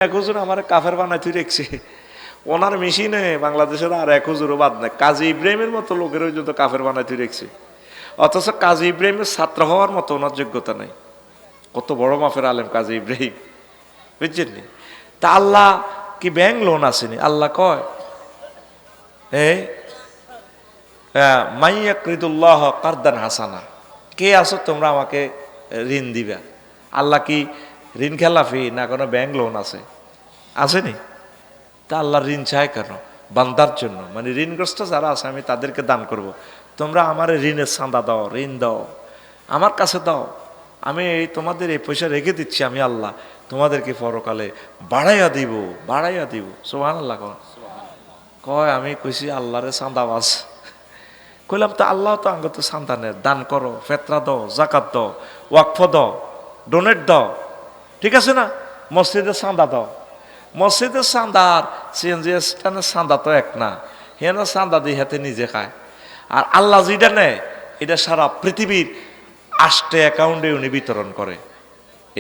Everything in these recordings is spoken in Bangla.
এক হুজুর আমার কাফের বানাই তুই রেখছে ওনার মেশিনে বাংলাদেশের আর এক হুজুরও বাদ নাই। কাজী ইব্রাহিমের মতো লোকের ওই যত কাফের বানাই তুই রেখছে, অথচ কাজী ইব্রাহিমের ছাত্র হওয়ার মতো ওনার যোগ্যতা নাই। কত বড় মাফের আলেম কাজী ইব্রাহিম, বুঝছেন নি? তা আল্লাহ কি ব্যাংক লোন আসেনি? আল্লাহ কয় মাইয়াকরিদুল্লাহ কারদান হাসানা, কে আছো তোমরা আমাকে ঋণ দিবা? আল্লাহ কি ঋণ খেলাফি না কোনো ব্যাংক লোন আছে? আসেনি? তা আল্লাহ ঋণ চায় কেন? বান্দার জন্য, মানে ঋণগ্রস্ত যারা আছে আমি তাদেরকে দান করব। তোমরা আমার ঋণের চাঁদা দাও, ঋণ দাও, আমার কাছে দাও, আমি তোমাদের এই পয়সা রেখে দিচ্ছি, আমি আল্লাহ তোমাদেরকে পরকালে বাড়াইয়া দিব, বাড়াইয়া দিব। সুবহানাল্লাহ কয় আমি কইছি আল্লাহরে চাঁদাবাজ। কইলাম তো আল্লাহ তো আঙ্গ তো চাঁদানের, দান করো, ফেতরা দাও, জাকাত দাও, ওয়াকফ দাও, ডোনেট দাও, ঠিক আছে না? মসজিদে চাঁদা দাও। মসজিদের চাঁদার সিএনজি স্ট্যান্ডের চাঁদা তো এক না, হেনা চাঁদা দিয়ে হাতে নিজে খায়। আর আল্লাহ যেটা নেয় এটা সারা পৃথিবীর 8টে অ্যাকাউন্টে উনি বিতরণ করে।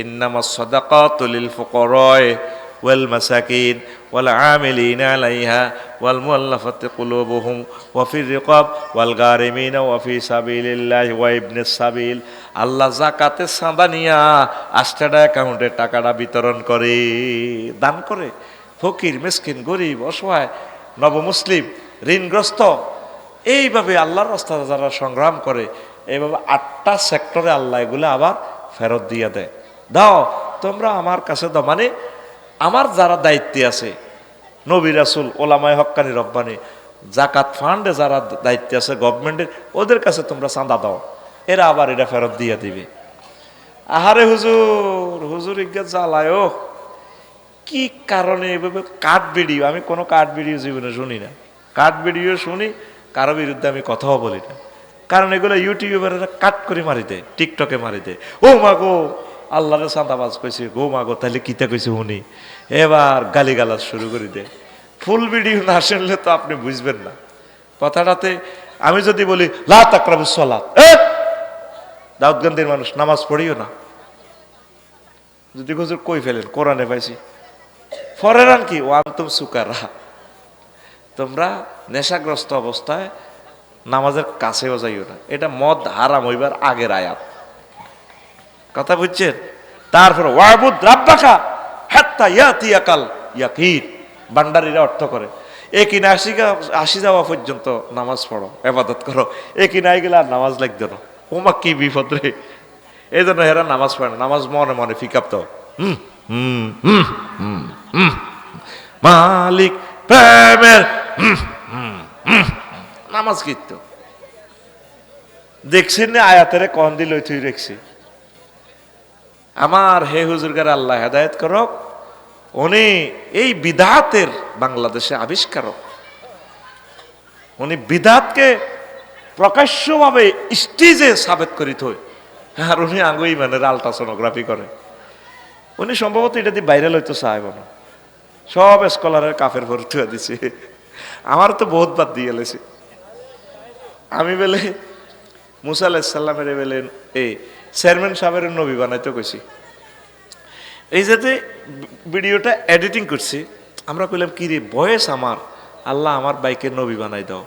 ইন্নামাস সাদাকাতু লিল ফুকারায়ে ওয়াল মাসাকিন ওয়াল আমিলিনা আলাইহা ওয়াল মুআল্লাফাতি কুলুবুহুম ওয়া ফির রিকাব ওয়াল গারিমিনা ওয়া ফি সাবিলিল্লাহি ওয়া ইবনিস সাবিল। আল্লাহ যাকাতের চাঁদা নিয়া 8টা অ্যাকাউন্টে টাকাটা বিতরণ করে, দান করে। ফকির, মিসকিন, গরিব, অসহায়, নবমুসলিম, ঋণগ্রস্ত, এইভাবে আল্লাহর রাস্তায় যারা সংগ্রাম করে, এইভাবে 8টা সেক্টরে আল্লাহ এগুলো আবার ফেরত দিয়ে দেয়। দাও তোমরা আমার কাছে দাও, মানে আমার যারা দায়িত্বে আছে, নবী রাসূল, ওলামায়ে হক্কানি রব্বানি, জাকাত ফান্ডে যারা দায়িত্বে আছে গভর্নমেন্টের, ওদের কাছে তোমরা চাঁদা দাও, এরা আবার এটা ফেরত দিয়ে দিবে। আহারে হুজুর, হুজুর ইজ্ঞাত জ্বালায় কি কারণে এভাবে কাট ভিডিও, আমি কোনো কাট ভিডিও জীবনে শুনি না। কাট ভিডিও শুনি, কারো বিরুদ্ধে আমি কথাও বলি না, কারণ এগুলো ইউটিউবাররা কাট করে মারি দেয়, টিকটকে মারি দেয়। ও মা গো আল্লাহরে চাঁদাবাজ কইছে, গো মা গো তাহলে কিতা কইছে উনি, এবার গালিগালাজ শুরু করে দেয়। ফুল ভিডিও না শুনলে তো আপনি বুঝবেন না কথাটাতে। আমি যদি বলি লা তাকরাবুস সালাত, দাউদগঞ্জের মানুষ নামাজ পড়িও না, যদি হুজুর কই ফেলেন কোরআনে পাইছি, ফরেরান কি ও আনতুম সুকারা, তোমরা নেশাগ্রস্ত অবস্থায় নামাজের কাছেও যাইও না। এটা মদ হারাম হইবার আগের আয়াত, কথা বুঝছেন? তারপর ওয়াবুদ রাব্বাকা হাত্তা ইয়াতিয়াকাল ইয়াকিন, ভান্ডারীরা অর্থ করে একিনা আসি যাওয়া পর্যন্ত নামাজ পড়ো, ইবাদত করো, একিনা গেলে আর নামাজ লাগতো না। ওমা কি বিপদ রে! এই জন্য হেরা নামাজ পড়ে না, নামাজ মনে মনে ফিকাপ তো মালিক প্রেমের নামাজ কিন্তু দেখছেন না, আয়াতের কন দিল তুই রেখছি। আমার হে হুজুরগার আল্লাহ হেদায়েত করক, উনি এই বিদাতের বাংলাদেশে আবিষ্কারক, উনি বিদাতকে প্রকাশ্যভাবে স্টেজে সাবেত করিত হয়। আর উনি আগুই মানে আলট্রাসোনোগ্রাফি করে। উনি সম্ভবত এটা দিয়ে ভাইরাল হইতো সাহেব না, সব স্কলারের কাফের ভর্তি হয়ে দিছে। আমার তো বহুত বাদ দিয়ে গেলেছে। আমি বেলে মুসা আলাইহিসসালামের বেলে এই চেয়ারম্যান সাহেবের নবী বানাইতে কইছি। এই যাতে ভিডিওটা এডিটিং করছি, আমরা কইলাম কি রে বয়স আমার, আল্লাহ আমার বাইকে নবী বানাই দাও।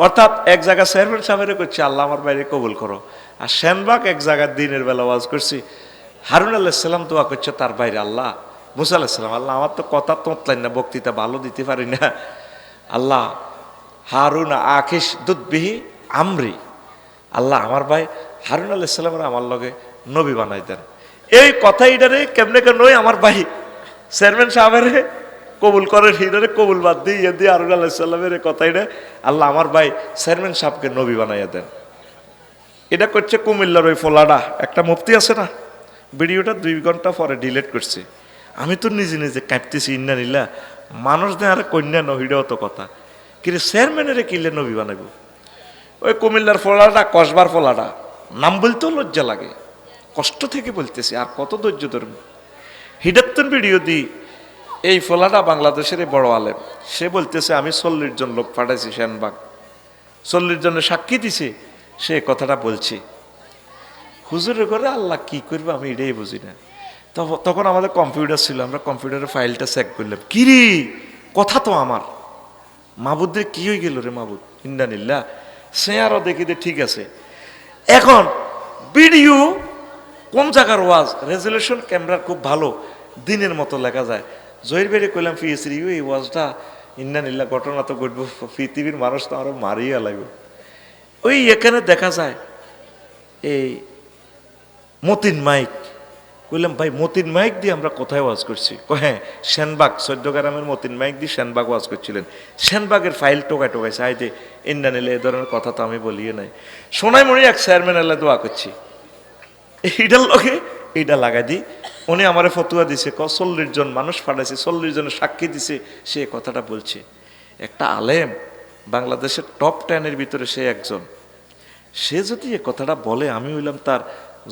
অর্থাৎ এক জায়গায় চেয়ারম্যান সাহেবের করছি আল্লাহ আমার বাইরে কবুল করো, আর সেনবাগ এক জায়গায় দিনের বেলা ওয়াজ করছি, হারুন আলাইহিসসালাম দোয়া করছে তার বাইরে আল্লাহ, মুসা আলাইহিসসালাম, আল্লাহ আমার তো কথা তোঁতলাই না, বক্তৃতা ভালো দিতে পারি না, আল্লাহ হারুন আখিস দুধবিহি আমরি, আল্লাহ আমার ভাই হারুন আলাইহিসসালামের আমার লগে নবী বানাই দেন। এই কথা ইডারে কেমনে কেন আমার ভাই চেয়ারম্যান সাহেবের কবুল করেন, হিডারে কবুল বাদ দিয়ে দিয়ে হারুন আলাইহিসসালামের কথা এটা আল্লাহ আমার ভাই চেয়ারম্যান সাহেবকে নবী বানাইয়া দেন। এটা করছে কুমিল্লার ওই ফোলাডা একটা মুফতি আছে না, ভিডিওটা 2 ঘন্টা পরে ডিলিট করছে। আমি তো নিজে নিজে কাঁপতেছি, ইন্না নিলা মানুষ দেয় আর কন্যা নহিডাও তো কথা, কিন্তু চেয়ারম্যানের কিনলে নবী বানাইব। ওই কুমিল্লার ফোলাডা, কসবার ফোলাডা, নাম বলতেও লজ্জা লাগে, কষ্ট থেকে বলতেছি, আর কত ধৈর্য ধরুন। হিডাত্তন ভিডিও দিই, এই ফোলাডা বাংলাদেশের বড় আলেম, সে বলতেছে আমি 40 জন লোক পাঠাইছি সেনবাগ, 40 জনের সাক্ষী দিছে, সে কথাটা বলছি। হুজুরের ঘরে আল্লাহ কি করবে আমি এটাই বুঝি না। তখন আমাদের কম্পিউটার ছিল, আমরা কম্পিউটারের ফাইলটা চেক করলাম, কিরে কথা তো আমার, মাহবুদের কি হয়ে গেল রে মাহবুদ, ইন্দানিল্লাহ। সে আরো দেখি যে ঠিক আছে। এখন ভিডিও কোন জায়গার ওয়াজ, রেজুলেশন ক্যামেরা খুব ভালো, দিনের মতো লেখা যায়। জহির বেড়ে কইলাম ফিয়েছি এই ওয়াজটা ইন্দানিল্লাহ, ঘটনা তো ঘটবো, পৃথিবীর মানুষ তো আরো মারিয়া লাগবে। ওই এখানে দেখা যায় এই মতিন মাইক, কইলাম ভাই মতিন মাইক দিয়ে আমরা কোথায় ওয়াজ করছি? হ্যাঁ, সেনবাগ, 14 গ্রামের মতিন মাইক দিয়ে সেনবাগ ওয়াজ করছিলেন। সেনবাগের ফাইল টোকায় টোকাইছে, আইতে ইন্দানিল্লাহ এ ধরনের কথা তো আমি বলিয়ে নাই। সোনাইমণি এক চেয়ারম্যান আল্লাহ দোয়া করছি, এইটার লগে এইটা লাগাই দিই। উনি আমারে ফতুয়া দিছে, 40 জন মানুষ ফাটাইছে, 40 জনের সাক্ষী দিছে, সে কথাটা বলছে। একটা আলেম, বাংলাদেশের টপ 10-এর ভিতরে সে একজন, সে যদি এ কথাটা বলে, আমি হইলাম তার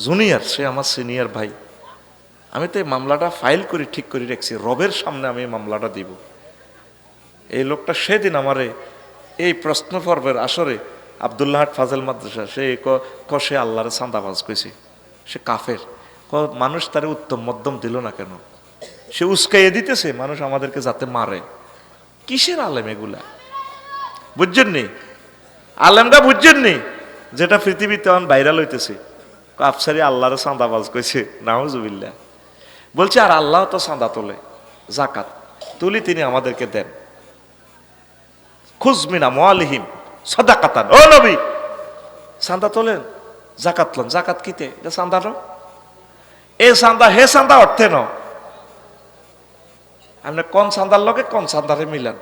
জুনিয়র, সে আমার সিনিয়র ভাই, আমি তো এই মামলাটা ফাইল করে ঠিক করে রাখছি, রবের সামনে আমি এই মামলাটা দিব। এই লোকটা সেদিন আমারে এই প্রশ্ন পর্বের আসরে আব্দুল্লাহাট ফাজল মাদ্রাসা, সে আল্লাহরে চাঁদাবাজ কইছে, সে কাফের। মানুষ তারে উত্তম মধ্যম দিল না কেন? সে উস্কাইয়ে দিতেছে মানুষ আমাদেরকে যাতে মারে। কিসের আলেম এগুলা? বুঝছেন নি আলেমটা? বুঝছেন নি যেটা পৃথিবীতে এখন ভাইরাল হইতেছে? আফসারি আল্লাহরে চাঁদাবাজ কইছে, নাউজুবিল্লাহ। বলছে আর আল্লাহ তো চাঁদা তোলে, জাকাত তুলি তিনি আমাদেরকে দেন, খুজমিনা মুআলিহিম সাদাকাতান। ও নবী, চাঁদা তোলেন, জাকাত লন। জাকাত কিতে? এটা চাঁদা ন, এ চাঁদা হে চাঁদা অর্থে ন। আপনি কোন চাঁদার লগে কোন চাঁদারে মিলান?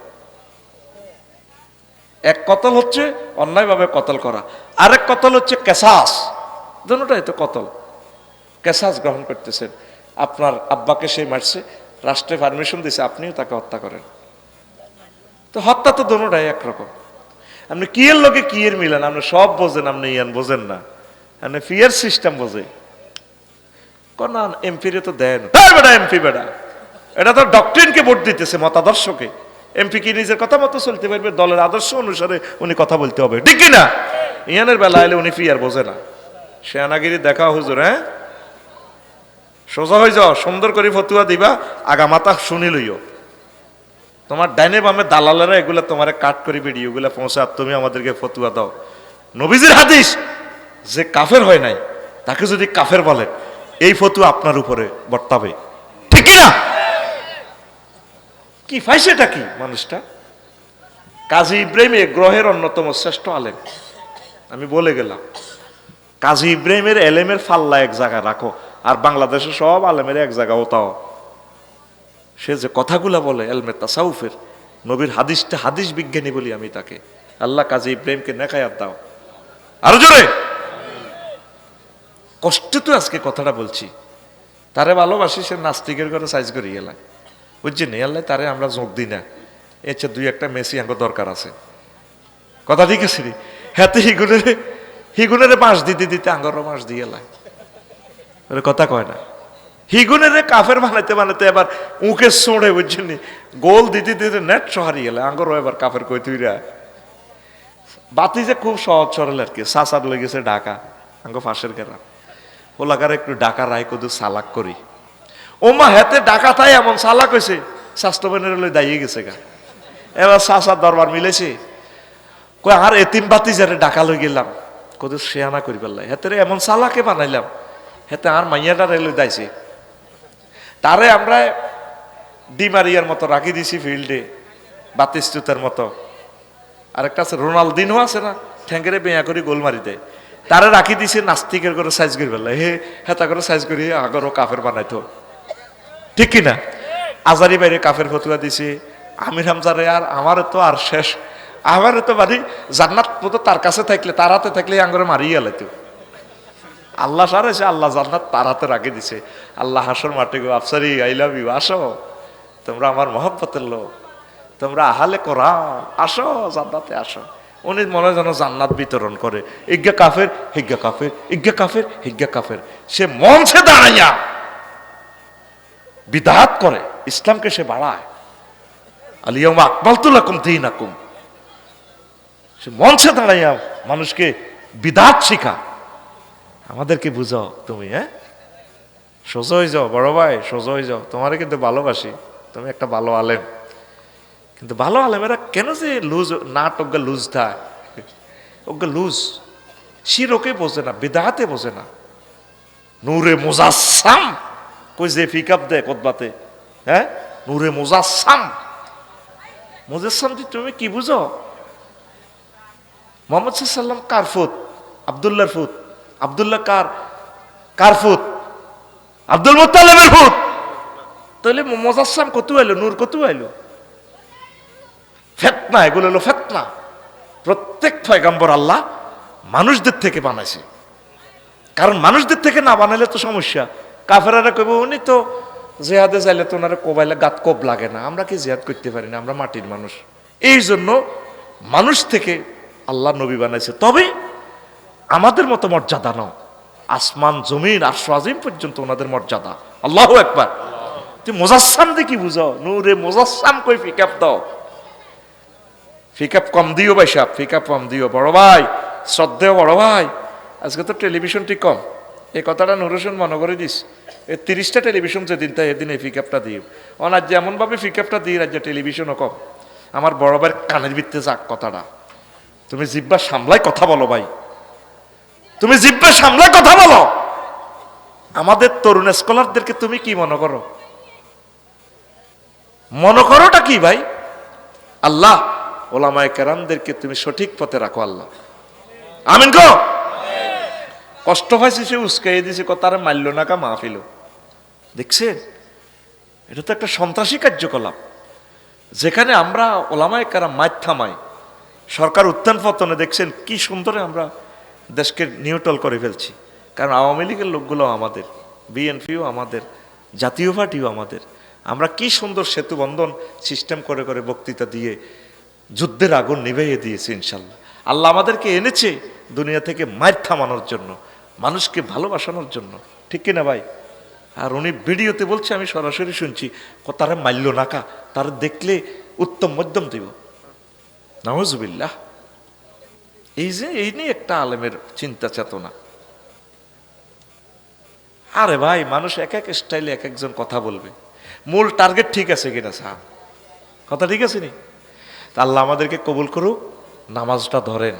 এক কতল হচ্ছে অন্যায়ভাবে কতল করা, আরেক কতল হচ্ছে কেসাস। দুটোটাই তো কতল। কেসাস গ্রহণ করতেছেন, আপনার আব্বাকে সে মারছে, রাষ্ট্রে পারমিশন দিছে, আপনিও তাকে হত্যা করেন, তো হত্যা তো দুটোটাই একরকম। আপনি কি এর লোকে কি এর মিলান? আপনি সব বোঝেন, আপনি ইয়ান বোঝেন না, আপনি ফিয়ার সিস্টেম বোঝে। কোন এমপিরে তো দেন, বেটা এমপি বেটা, এটা তো ডক্টরিনকে ভোট দিতেছে, মতাদর্শকে। এমপি কি নিজের কথা মতো চলতে পারবে? দলের আদর্শ অনুসারে উনি কথা বলতে হবে, ঠিক কিনা? ইয়ানের বেলা এলে উনি ফিয়ার বোঝে না, শেয়ানাগিরি দেখা হুজুর। হ্যাঁ, সোজা হয়ে যাও, সুন্দর করে ফতুয়া দিবা, আগা মাথা শুনি লইও। তোমার ডাইনে বামে দালালেরা এগুলা তোমার কাট করে ভিডিও গুলা পৌঁছা, তুমি আমাদেরকে ফতুয়া দাও। নবীজির হাদিস, যে কাফের হয় নাই তাকে যদি কাফের বলে, এই ফতুয়া আপনার উপরে বর্তাবে, ঠিক না? কি ফাইসেটা কি মানুষটা? কাজী ইব্রাহিম এ গ্রহের অন্যতম শ্রেষ্ঠ আলেম, আমি বলে গেলাম। কাজী ইব্রাহিমের এলেমের ফাল্লা এক জায়গায় রাখো, আর বাংলাদেশের সব আলেমের এক জায়গা ওতাও। সে যে কথাগুলা বলে এলমে তাসাউফের, নবীর হাদিসটা, হাদিস বিজ্ঞানী বলি আমি তাকে। আল্লাহ কাজী ইব্রাহিমকে নেখায়াত দাও, আরো জোরে। কষ্ট তো আজকে কথাটা বলছি, তারে ভালোবাসি, সে নাস্তিকের ঘরে সাইজ করি গেলাম, বুঝছেন? আল্লাহ তারে আমরা যোগ দিই না, এর চেয়ে দুই একটা মেসি আমার দরকার আছে, কথা ঠিক আছে রে? হ্যাঁ, তো হিগুনের বাঁশ দিতে দিতে আঙ্গরও বাঁশ দিয়ে এলাই, কথা কয় না। হিগুনের কাফের বানাইতে বানাইতে এবার উঁকে ছোঁড়ে, বুঝছেন? গোল দিতে দিতে নেট সহারি গেলে আঙ্গরও এবার কাফের কই তুইরা। বাতি যে খুব সহজ সরল আর কি। সাসার লেগেছে ঢাকা, আঙ্গ ফাঁসের গেরা ওলাকার একটু ডাকা রায় কদু সালাক করি, ওমা হেতে ডাকা তাই এমন সালাক হয়েছে, স্বাস্থ্যবানের লই দাঁড়িয়ে গেছে গা। এবার সাসার দরবার মিলেছে, কই আর এতিম বাতি যারে ডাকা লই গেলাম, কদু শেয়ানা করি পেলাই, হেতে এমন সালাকে বানাইলাম, হেতে আর মাইয়াটা রেলই দাইছে। তারে আমরা ডিমারিয়ার মতো রাখি দিছি ফিল্ডে, বাতিস্তুতের মতো। আরেকটা আছে রোনালদিনও আছে না, ঠ্যাঙ্গেরে বেয়া করে গোল মারি দেয়, তারে রাখি দিছে নাস্তিকের করে সাইজ করি ফেললে, হেতা করে সাইজ করি আগরও কাফের বানাইতো, ঠিক কিনা? আজারি বাইরে কাফের ফতুয়া দিছে, আমির হামজারে আর আমার তো আর শেষ, আমার তো বাড়ি জান্নাত মতো তার কাছে থাকলে, তার হাতে থাকলে আঙ্গরে মারিয়ে গেলাইতো। আল্লাহ সারেছে, আল্লাহ জান্নাত তার হাতে রাখে দিছে। আল্লাহ হাসর মাঠে গো, আফসারি আই লাভ ইউ, আসো তোমরা আমার মহব্বতের লোক, তোমরা আহালে কোরআন, আসো জান্নাতে আসো। উনি মনে যেন জান্নাত বিতরণ করে, ইজ্ঞা কাফের হিজ্ঞা কাফের, ইজ্ঞা কাফের হিজ্ঞা কাফের। সে মঞ্চে দাঁড়াইয়া বিদআত করে, ইসলামকে সে বাড়ায়। আলিয়াউমা আকমালতু লাকুম দীনাকুম, সে মঞ্চে দাঁড়াইয়া মানুষকে বিদআত শিখা। আমাদেরকে বুঝাও তুমি, হ্যাঁ সোজা হয়ে যাও বড় ভাই, সোজা হয়ে যাও, তোমারে কিন্তু ভালোবাসি, তুমি একটা ভালো আলেম। কিন্তু ভালো আলেমেরা কেন যে লুজ নাটক লুজ থাকে, ওকে লুজ শিরকে বোঝে না, বিদাতে বোঝে না। নূরে মুজাসসাম কই যে পিকআপ দেয় কতবাতে, হ্যাঁ নূরে মুজাসসাম। মুজাসসাম তুমি কি বুঝো? মোহাম্মদ সাল্লাম কার ফুত? আব্দুল্লাহর ফুত। আব্দুল্লাহ কার ফুত? আব্দুল মুত্তালিবের ফুত। তাহলে মুজাসসাম কত আইলো, নূর কত আইলো? ফেতনা, এগুলো হলো ফেতনা। প্রত্যেক পয়গম্বর আল্লাহ মানুষদের থেকে বানাইছে, কারণ মানুষদের থেকে না বানাইলে তো সমস্যা। কাফেরারা কইব উনি তো জেহাদে যাইলে তো ওনারা কোবাইলে গাত কোপ লাগে না, আমরা কি জেহাদ করতে পারি না, আমরা মাটির মানুষ। এই জন্য মানুষ থেকে আল্লাহ নবী বানাইছে। তবে আমাদের মতো মর্যাদা নাও, আসমান জমিন আর আজিম পর্যন্ত ওনাদের মর্যাদা। আল্লাহু আকবার। তুই মুজাসসাম দিয়ে কি বুঝো? নূরে মুজাসসাম কই পিকআপ দাও, পিকআপ কম দিও ভাই সাহেব, পিকআপ কম দিও বড় ভাই, শ্রদ্ধেয় বড় ভাই। আজকে তো টেলিভিশনটি কম, এই কথাটা নুরুসন মনে করে দিস। এই 30টা টেলিভিশন যেদিন তাই এদিন এই পিকআপটা দিও। অনার যেমনভাবে পিকআপটা দিই রাজ্যে টেলিভিশনও কম। আমার বড় ভাইয়ের কানের ভিত্তে যাক কথাটা। তুমি জিব্বা সামলায় কথা বলো ভাই, তুমি জিব্বা সামলায় কথা বলো। আমাদের তরুণ স্কলারদেরকে তুমি কি মনে করো? মনে করোটা কি ভাই? আল্লাহ ওলামায়ে কেরামদেরকে তুমি সঠিক পথে রাখো আল্লাহ, আমিন গো। কষ্ট হয়েছে সে উস্কাই দিছে, তারা মারল না কা মাহফিল। দেখছেন, এটা তো একটা সন্ত্রাসী কার্যকলাপ, যেখানে আমরা ওলামায়ে কেরাম মাইর থামাই। সরকার উত্থান পতনে দেখছেন কি সুন্দরে আমরা দেশকে নিউট্রাল করে ফেলছি, কারণ আওয়ামী লীগের লোকগুলো আমাদের, বিএনপিও আমাদের, জাতীয় পার্টিও আমাদের। আমরা কি সুন্দর সেতু বন্ধন সিস্টেম করে করে বক্তৃতা দিয়ে যুদ্ধের আগুন নিভাইয়ে দিয়েছি ইনশাল্লাহ। আল্লাহ আমাদেরকে এনেছে দুনিয়া থেকে মাইর থামানোর জন্য, মানুষকে ভালোবাসানোর জন্য, ঠিক কিনা ভাই? আর উনি ভিডিওতে বলছে, আমি সরাসরি শুনছি, তারা মারল না কা, তারা দেখলে উত্তম মধ্যম দিব। নাউজুবিল্লাহ। এই নিয়ে একটা আলেমের চিন্তা চেতনা। আরে ভাই, মানুষ এক এক স্টাইলে এক একজন কথা বলবে, মূল টার্গেট ঠিক আছে কিনা সাহেব, কথা ঠিক আছে নি? তা আল্লাহ আমাদেরকে কবুল করুক। নামাজটা ধরেন,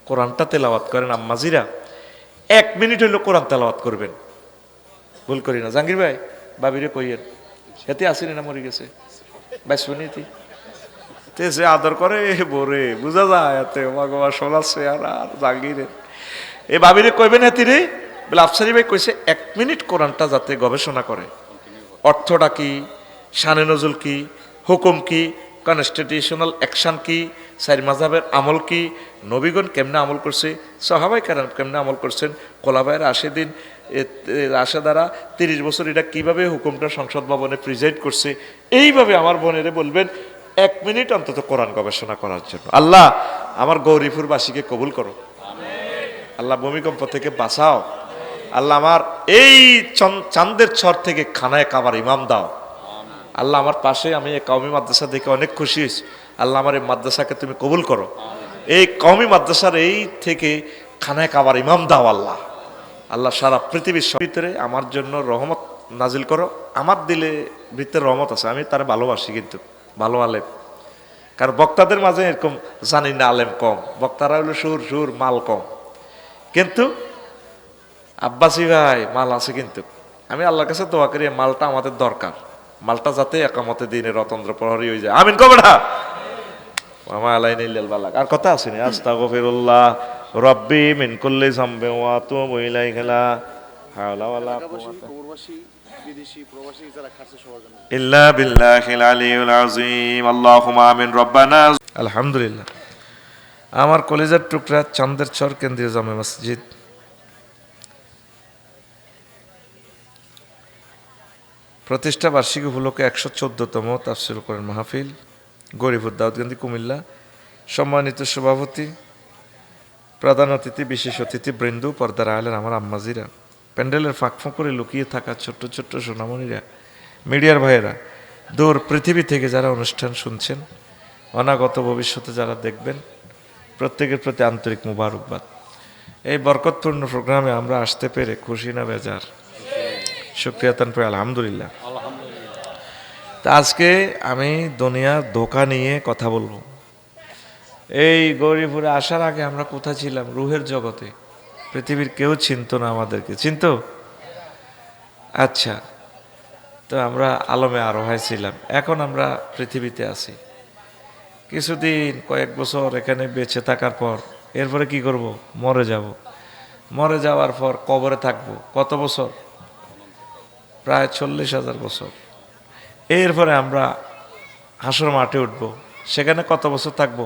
কোরআনটা তেলাওয়াত করেন। আম্মাজিরা 1 মিনিট হইলো কোরআন তেলাওয়াত করবেন, ভুল করি না। জাহাঙ্গীর ভাই বাবিরে কইয়েন, এতে আসেনি না মরে গেছে ভাই, শুনিতি তে যে আদর করে বোরে বুঝা যায় এতে ভগবান শোনাচ্ছে। আর জাহাঙ্গীরের এই বাবিরে কইবেন এতে রে বলে আফসারি ভাই কইছে 1 মিনিট কোরআনটা যাতে গবেষণা করে, অর্থটা কি, শানে নজুল কি, হুকুম কি, কনস্টিটিউশনাল অ্যাকশন কি, চার মাযহাবের আমল কি, নবীগণ কেমনে আমল করছে, সাহাবায়ে কেরাম কেমনে আমল করছেন, খোলাফায়ে রাশিদিন রাশেদারা 30 বছর এটা কিভাবে হুকুমটা সংসদ ভবনে প্রিজাইড করছে। এইভাবে আমার বোনেরে বলবেন 1 মিনিট অন্তত কোরআন গবেষণা করার জন্য। আল্লাহ আমার গৌরীপুরবাসীকে কবুল করো, আল্লাহ ভূমিকম্প থেকে বাঁচাও, আল্লাহ আমার এই চাঁদের ছর থেকে খানায় কাবার ইমাম দাও। আল্লাহ আমার পাশে, আমি এই কওমি মাদ্রাসা দেখে অনেক খুশি হয়েছি। আল্লাহ আমার এই মাদ্রাসাকে তুমি কবুল করো, এই কওমি মাদ্রাসার এই থেকে খানায় কাবার ইমাম দাও। আল্লাহ আল্লাহ সারা পৃথিবীর ভিতরে আমার জন্য রহমত নাজিল করো। আমার দিলে ভিতরে রহমত আছে, আমি তারা ভালোবাসি, কিন্তু ভালো আলেম। কারণ বক্তাদের মাঝে এরকম জানি না আলেম কম, বক্তারা হলো সুর মাল কম, কিন্তু আব্বাসী ভাই মাল আছে। কিন্তু আমি আল্লাহর কাছে দোয়া করি মালটা আমাদের দরকার, মালটা যাতে একামতে দিনে রতন্দ্র প্রহরী হয়ে যায়। আমিন কবে না মামা আলাইন ইল্লাল বালাগ। আর কথা আসেনি, আস্তাগফিরুল্লাহ রব্বি মিন কুল্লি যামবি ওয়া আতুবু ইলাইহি লা হাওলা ওয়ালা কুওয়াতা বিদেশি প্রবাসী যারা খাচ্ছে সবার জন্য ইল্লা বিল্লাহিল আলিয়্যিল আযীম। আল্লাহুম্মা আমিন। রব্বানা। আলহামদুলিল্লাহ। আমার কলেজের টুকরা চাঁদের চর কেন্দ্রীয় জামে মসজিদ প্রতিষ্ঠা বার্ষিকী উপলক্ষে 114তম তাফসীরুল কোরআন মাহফিল, গরিপুর দাউদকান্দি কুমিল্লা। সম্মানিত সভাপতি, প্রধান অতিথি, বিশেষ অতিথি বৃন্দ, পর্দার আলেন আমার আম্মাজিরা, প্যান্ডেলের ফাঁক করে লুকিয়ে থাকা ছোট্ট ছোট্ট সোনামণিরা, মিডিয়ার ভাইয়েরা, দূর পৃথিবী থেকে যারা অনুষ্ঠান শুনছেন, অনাগত ভবিষ্যতে যারা দেখবেন, প্রত্যেকের প্রতি আন্তরিক মুবারকবাদ। এই বরকতপূর্ণ প্রোগ্রামে আমরা আসতে পেরে খুশি না বেজার? শুকরিয়া তান পড়ে আলহামদুলিল্লাহ। তা আজকে আমি দুনিয়ার ধোঁকা নিয়ে কথা বলবো। এই গৌরীপুরে আসার আগে আমরা কোথায় ছিলাম? রুহের জগতে। পৃথিবীর কেউ চিনতো না আমাদেরকে, চিনতো? আচ্ছা, তো আমরা আলমে আরোহায় ছিলাম, এখন আমরা পৃথিবীতে আছি। কিছুদিন কয়েক বছর এখানে বেঁচে থাকার পর এরপরে কি করব? মরে যাব। মরে যাওয়ার পর কবরে থাকব কত বছর? প্রায় 40,000 বছর। এরপরে আমরা হাসর মাঠে উঠব, সেখানে কত বছর থাকব?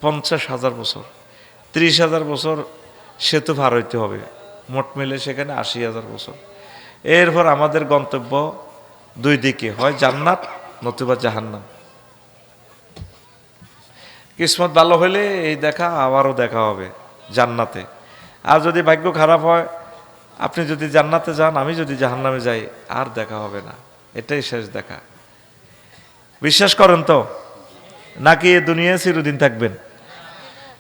50,000 বছর। 30,000 বছর সেতু পার হইতে হবে, মোট মিলে সেখানে 80,000 বছর। এরপর আমাদের গন্তব্য দুই দিকে, হয় জান্নাত নতুবা জাহান্নাম। কিসমত ভালো হলে এই দেখা আবারও দেখা হবে জান্নাতে, আর যদি ভাগ্য খারাপ হয়, আপনি যদি জান্নাতে যান, আমি যদি জাহান্নামে যাই, আর দেখা হবে না। এটাই শেষ দেখা। বিশ্বাস করেন তো? নাকি এ দুনিয়ায় চিরদিন থাকবেন?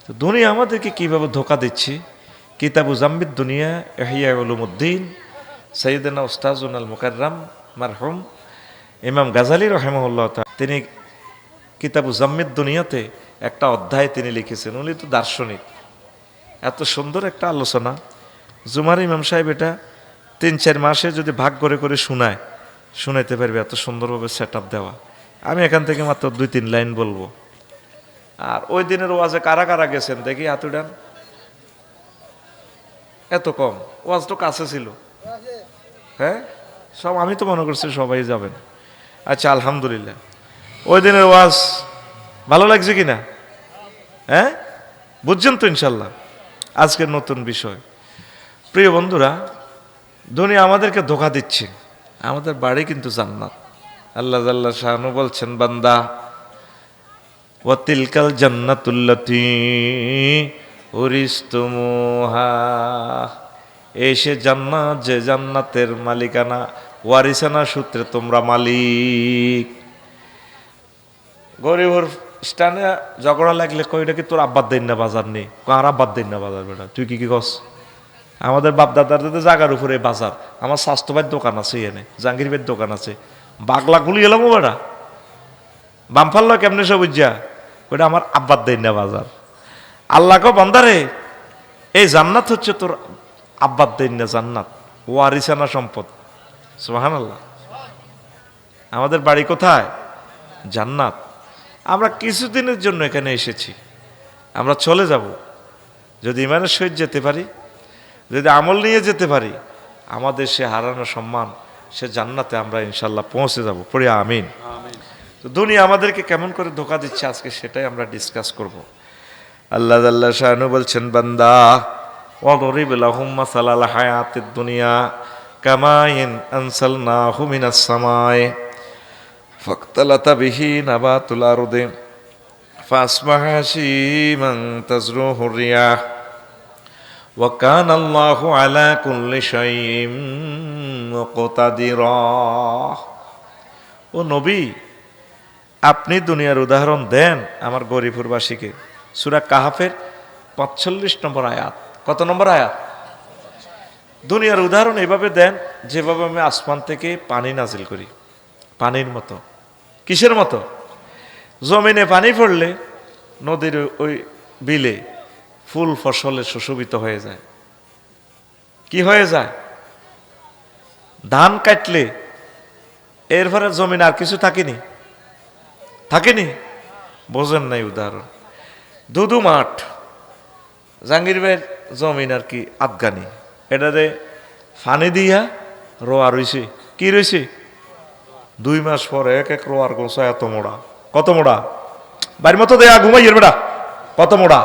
তো দুনিয়া আমাদেরকে কিভাবে ধোকা দিচ্ছি। কিতাবু জাম্বিদ দুনিয়া ইহইয়া উলুমুদ্দিন সৈয়দনা উস্তাজুন আল মুকাররম মারহুম ইমাম গাজালি রাহিমাহুল্লাহ তাআলা, তিনি কিতাবু জাম্মিদ দুনিয়াতে একটা অধ্যায় তিনি লিখেছেন। উনি তো দার্শনিক। এত সুন্দর একটা আলোচনা। জুমার ইমাম সাহেব এটা 3-4 মাসে যদি ভাগ করে করে শুনাইতে পারবে, এত সুন্দরভাবে সেট আপ দেওয়া। আমি এখান থেকে মাত্র 2-3 লাইন বলবো। আর ওই দিনের ওয়াজে কারা কারা গেছেন দেখি হাত উঠান। এত কম? ওয়াজ তো কাছে ছিল। হ্যাঁ, সব আমি তো মনে করছি সবাই যাবেন। আচ্ছা, আলহামদুলিল্লাহ। ওই দিনের ওয়াজ ভালো লাগছে কিনা? হ্যাঁ, বুঝছেন তো ইনশাল্লাহ। আজকের নতুন বিষয়, প্রিয় বন্ধুরা, দুনিয়া আমাদেরকে ধোঁকা দিচ্ছে। আমাদের বাড়ি কিন্তু জান্নাত। আল্লাহ জাল্লা শানু বলছেন, বান্দা ওয়া তিলকাল জান্নাতুল্লাতী উরিসতুমুহা, এসে জান্নাত, যে জান্নাতের মালিকানা, ওয়ারিসানা সূত্রে তোমরা মালিক। গরিবর স্টানে ঝগড়া লাগলে কইটা কি তোর আব্বার দেন না বাজার নেই? আর আব্বার দেন না বাজার? বেটা তুই কি কস? আমাদের বাপ দাদার জায়গার উপরে বাজার, আমার স্বাস্থ্যবাদ দোকান আছে, এনে জাহাঙ্গীর ভাইয়ের দোকান আছে। বাগলা গুলি এলাম বেটা, বামফাল কেমনে সব বুঝা? ওইটা আমার আব্বার দেন না বাজার। আল্লাহকে বান্দারে, এই জান্নাত হচ্ছে তোর আব্বার দেন না জান্নাত, ওয়ারিসানা সম্পদ। সুবহানাল্লাহ। আমাদের বাড়ি কোথায়? জান্নাত। আমরা কিছুদিনের জন্য এখানে এসেছি, আমরা চলে যাব। যদি ইমানের সহিত যেতে পারি, যদি আমল নিয়ে যেতে পারি, আমাদের সে হারানো সম্মান, সে জান্নাতে আমরা ইনশাল্লাহ পৌঁছে যাব। পড়ি আমিন। তো দুনিয়া আমাদেরকে কেমন করে ধোঁকা দিচ্ছে, আজকে সেটাই আমরা ডিসকাস করব। আল্লাহ জাল্লা শানু বলছেন, বান্দা ওয়াদরিব লাহুম মাসালাল হায়াতিদ দুনিয়া কামাইন আনসালনাহু মিনাস সামাই ফাক্তালাতা বিহি নাবাতুল আরদি ফাসবাহা হাশীমান তাজরুহু রিয়াহ ওয়া কানা আল্লাহু আলা কুল্লি শাইইন মুকতাদিরা। ও নবী, আপনি দুনিয়ার উদাহরণ দেন আমার গরিবপুরবাসীকে। সূরা কাহাফের 45 নম্বর আয়াত। কত নম্বর আয়াত? দুনিয়ার উদাহরণ এভাবে দেন যেভাবে আমি আসমান থেকে পানি নাজিল করি, পানির মতো। কিসের মতো? জমিনে পানি পড়লে নদীর ওই বিলে ফুল ফসলে সুশোভিত হয়ে যায়। কি হয়ে যায়? ধান কাটলে এরপরে জমিন আর কিছু থাকেনি, থাকেনি? বোঝেন নাই উদাহরণ। দুদু মাঠ, জাহাঙ্গীর ভাইয়ের জমিন আর কি আফগানি, এটাতে ফানি দিয়া রোয়া রইছে। কি রয়েছে? 2 মাস পরে এক এক রোয়ার গোসা এত মোড়া। কত মোড়া? বাড়ির মতো দেয়া ঘুমাইয়ের বেটা। কত মোড়া?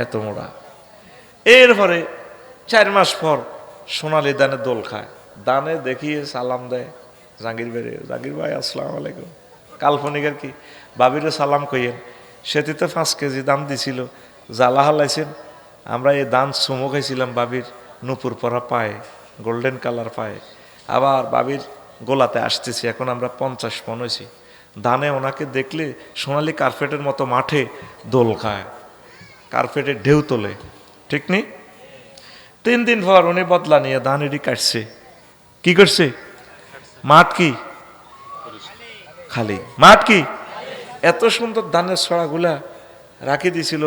এত মোড়া। এরপরে 4 মাস পর সোনালি দানে দোল খায়। দানে দেখিয়ে সালাম দেয় জাহাঙ্গীর ভাই, জাহাঙ্গীর ভাই আসসালামু আলাইকুম। কাল্পনিক আর কি, বাবিরে সালাম কইয়েন। সেটিতে 5 কেজি দাম দিছিল, জ্বালা হালাইছেন। আমরা এই দান চুমো খাইছিলাম বাবির নুপুর পরা পায়ে, গোল্ডেন কালার পায়ে। আবার বাবির গোলাতে আসতেছি, এখন আমরা 50 পণ হয়েছি। দানে ওনাকে দেখলে সোনালি কার্পেটের মতো মাঠে দোল খায়, কার্পেটের ঢেউ তোলে, ঠিক নি? 3 দিন পর উনি বদলা নিয়ে ধান এডি কাটছে। কি করছে? মাঠ কি খালি? মাঠ কি? এত সুন্দর ধানের ছড়াগুলা রাখি দিছিল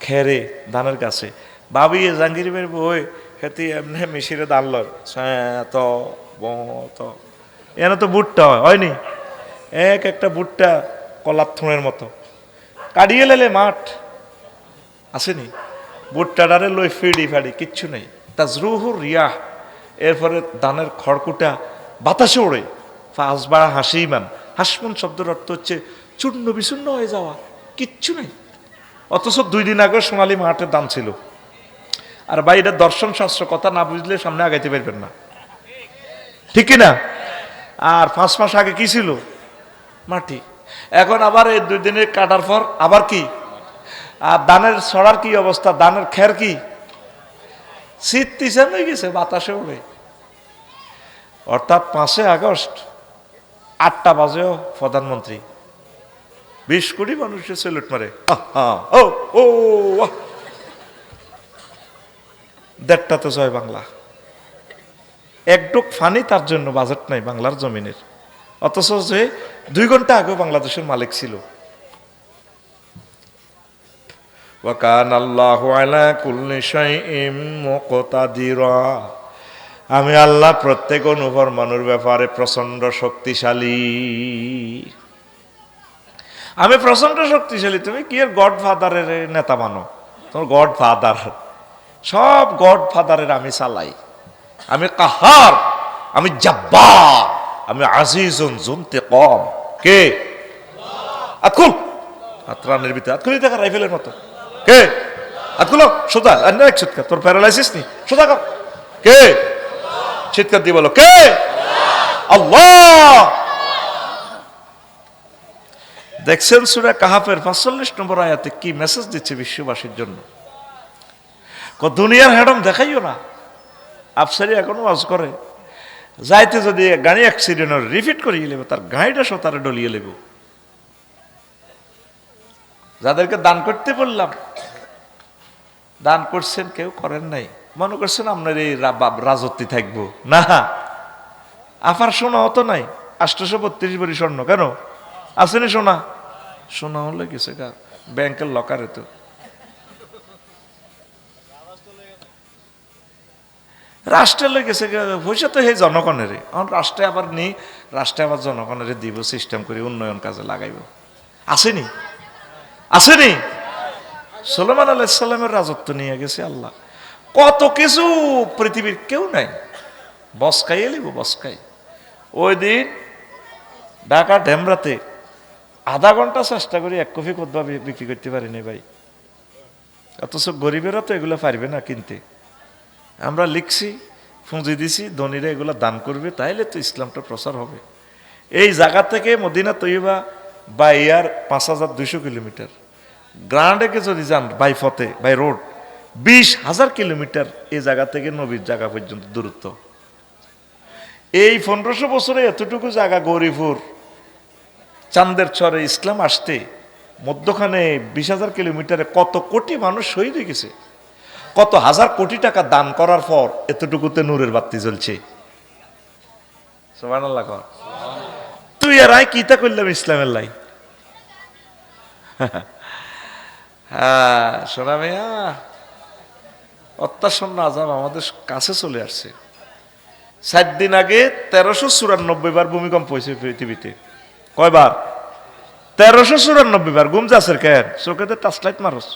খেরে ধানের কাছে। বাবি জাহাঙ্গীরের বই খেতে এমনি মিশিরে ধান লয় তো তো এনে তো বুটটা হয়নি, এক একটা বুটটা কলার থুঁড়ের মতো কাটিয়ে লেলে মাঠ আসেনি। বুটটা ডারে লই ফিডি ফাড়ি কিচ্ছু নেই, তাজরুহুর রিয়াহ। এরপরে ধানের খড়কুটা বাতাসে ওড়ে, ফাঁসবাড়া হাসিমান। হাসমন শব্দের অর্থ হচ্ছে চূর্ণ বিচূর্ণ হয়ে যাওয়া, কিচ্ছু নেই। অথচ 2 দিন আগে সোনালী মাঠের দাম ছিল। আর ভাই এটা দর্শন শাস্ত্র, কথা না বুঝলে সামনে আগাইতে পারবেন না, ঠিক কিনা? আর 5 মাস আগে কি ছিল? মাটি। এখন আবার এই 2 দিনের কাটার পর আবার কি? আর ধানের ছড়ার কি অবস্থা? ধানের খের কি শীত তিসান হয়ে গেছে, বাতাসে ওড়ে। অর্থাৎ 5 আগস্ট 8টা বাজেও প্রধানমন্ত্রী 20 কোটি মানুষের সেলুট মারে। ও ও 1.5টাতে জয় বাংলা। একডুক ফানি তার জন্য বাজেট নাই বাংলার জমিনের, অথচ যে 2 ঘন্টা আগেও বাংলাদেশের মালিক ছিল। ওয়া কানা আল্লাহু আলা কুল্লি শাইইন মুকতাদিরা। আমি আল্লাহ প্রত্যেক অনুভব মানুর ব্যাপারে প্রচন্ড শক্তিশালী। আমি প্রচন্ড শক্তিশালী। তুমি কি এর গডফাদারের নেতা মানো? তোমার গডফাদার, সব গডফাদারের আমি চালাই। আমি কাহার, আমি জাব্বার, আমি আজিজুন যুনতিকাম। কে? আতকুল আত্রানের ভিতরে আতকুলি দেখা রাইফেলের মতো। কে? আতকুলো সোজা এক চিৎকার, তোর প্যারালাইসিস নি, সোজা কর। কে? চিৎকার দিয়ে বলো কে? আল্লাহ। দেখছেন সূরা কাহাফের 45 নম্বর আয়াতে কি মেসেজ দিচ্ছে বিশ্ববাসীর জন্য? দুনিয়ার হেডম দেখাইও না। আফসারি এখনো ওয়াজ করে, যাইতে যদি গাড়ি অ্যাক্সিডেন্ট রিপিট করিয়ে নেবে, তার গাড়িটা সতারে ডলিয়ে নেব। যাদেরকে দান করতে বললাম, দান করছেন, কেউ করেন নাই। মনে করছেন আপনার এই রাজত্বে থাকবো না। আফার সোনা হতো নাই, 832 ভরি স্বর্ণ কেন আসেনি? সোনা সোনা হলে গেছে গা ব্যাংকের লকারে। তো রাষ্ট্রে লেগেছে পয়সা তো হে জনগণের। এখন রাষ্ট্রে আবার নেই, রাষ্ট্রে আবার জনগণের দিব, সিস্টেম করে উন্নয়ন কাজে লাগাইব। আসেনি? আসেনি? সুলাইমান আলাইহিস সালামের রাজত্ব নিয়ে গেছে আল্লাহ। কত কিছু পৃথিবীর কেউ নাই, বসকাই এলিব বসকাই। ওই দিন ঢাকা ঢেমরাতে আধা ঘন্টা চেষ্টা করি 1 কপি খুতবা বিক্রি করতে পারিনি ভাই। অথচ গরিবেরা তো এগুলো পারবে না কিনতে। আমরা লিখছি, পুঁজি দিছি, ধনীরা এগুলো দান করবে, তাইলে তো ইসলামটা প্রচার হবে। এই জায়গা থেকে মদিনা তৈয়বা বা এয়ার 5200 কিলোমিটার। গ্রান্ডেকে যদি যান বাই ফতে বাই রোড 20,000 কিলোমিটার এই জায়গা থেকে নবীর জায়গা পর্যন্ত দূরত্ব। এই 1500 বছরে এতটুকু জায়গা গৌরীপুর চান্দের চরে ইসলাম আসতে মধ্যখানে 20,000 কিলোমিটারে কত কোটি মানুষ শহীদ হয়ে গেছে। কত হাজার কোটি টাকা দান করার পর এতটুকুতে নূরের বাতি জ্বলছে। সুবহানাল্লাহ। তুই আর আয় কিতা করলাম ইসলামের লাই। হ্যাঁ সোনা মিয়া, অত্যাসন্ন আযাব আমাদের কাছে চলে আসছে। 7 দিন আগে 1394 বার ভূমিকম্প হয়েছে পৃথিবীতে। কয়বার? 1394 বার। ঘুম যাচ্ছে কেন? চোখেতে টাচলাইট মারস।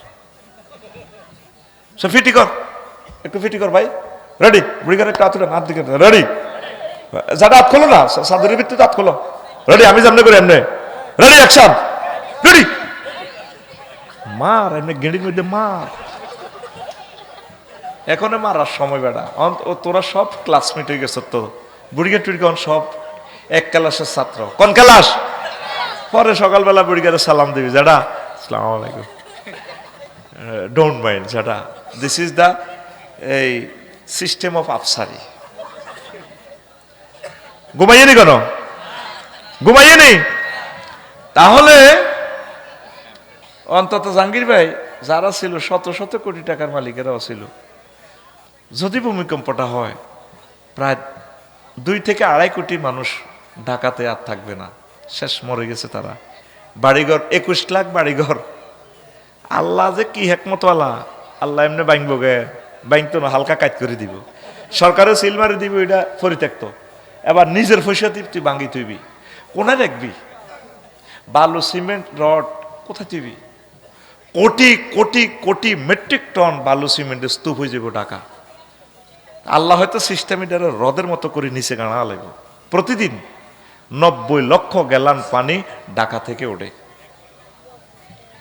ফিটি কর, একটু ফিটি কর ভাই। রেডি? বুড়ি করে একটু হাত তুলে, হাত দিকে রেডি। যাটা হাত খোলো না, সাদরের ভিত্তিতে হাত খোলো। রেডি? আমি যেমনি করি এমনি। Ready action. রেডি? মার এমনি গেঁড়ির মধ্যে মার। এখনো মারার সময় বেড়া। তোরা সব ক্লাসমেট হয়ে গেছ, তো বুড়িগা টুড়িগা সব এক ক্লাসের ছাত্র। কোন ক্লাস? পরে সকালবেলা বুড়িগারে সালাম দিবি, যাটা আসসালামু আলাইকুম, ডোন্ট মাইন্ড, যাটা দিস ইজ দ্য এই সিস্টেম অফ আফসারি। ঘুমাইয়ে নি কেন? ঘুমাইয়ে নি? তাহলে অন্তত জাহাঙ্গীর ভাই যারা ছিল শত শত কোটি টাকার মালিকেরাও ছিল, যদি ভূমিকম্পটা হয় প্রায় 2 থেকে 2.5 কোটি মানুষ ঢাকাতে আর থাকবে না, শেষ, মরে গেছে তারা। বাড়িঘর 21 লাখ বাড়িঘর। আল্লাহ যে কি হেকমতওয়ালা, আল্লাহ এমনি বাইংব গে, বাইংতো না, হালকা কাজ করে দিব। সরকারও সিল মারি দিব এটা পরিত্যক্ত, এবার নিজের পয়সা তুই ভাঙ্গি তুইবি, কোনায় রাখবি? বালু সিমেন্ট রড কোথায় তুইবি? কোটি কোটি কোটি মেট্রিক টন বালু সিমেন্টের স্তূপ হয়ে যাব ঢাকা। আল্লাহ হয়তো সিস্টেমিটারে হ্রদের মতো করে নিচে গাড়া লাগবে। প্রতিদিন 90 লক্ষ গ্যালন পানি ঢাকা থেকে ওঠে।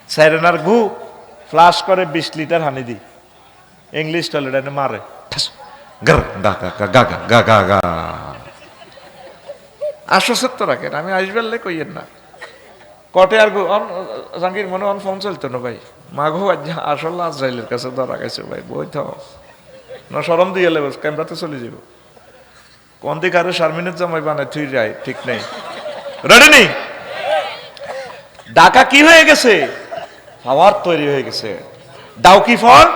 সাইরেনার ঘু ফ্লাশ করে 20 লিটার হানি দি, ইংলিশ টয়লেট এনে মারে, আশ্বস্ত রাখেন, আমি আসবেলে কইয়েন না। কটে আর জাঙ্গির মনে অন ফোন চলতো না ভাই, মাঘো আসল আজরাইলের কাছে ধরা গেছে ভাই, বই থাও না, সরম দিয়ে এলে ক্যামেরাতে চলে যাব। কোন দিকে আরো শারমিনের জামাই বানায় তুই যাই, ঠিক নেই। রেডি নেই? ঢাকা কি হয়ে গেছে? পাওয়ার তৈরি হয়ে গেছে। ডাউকি ফল্ট,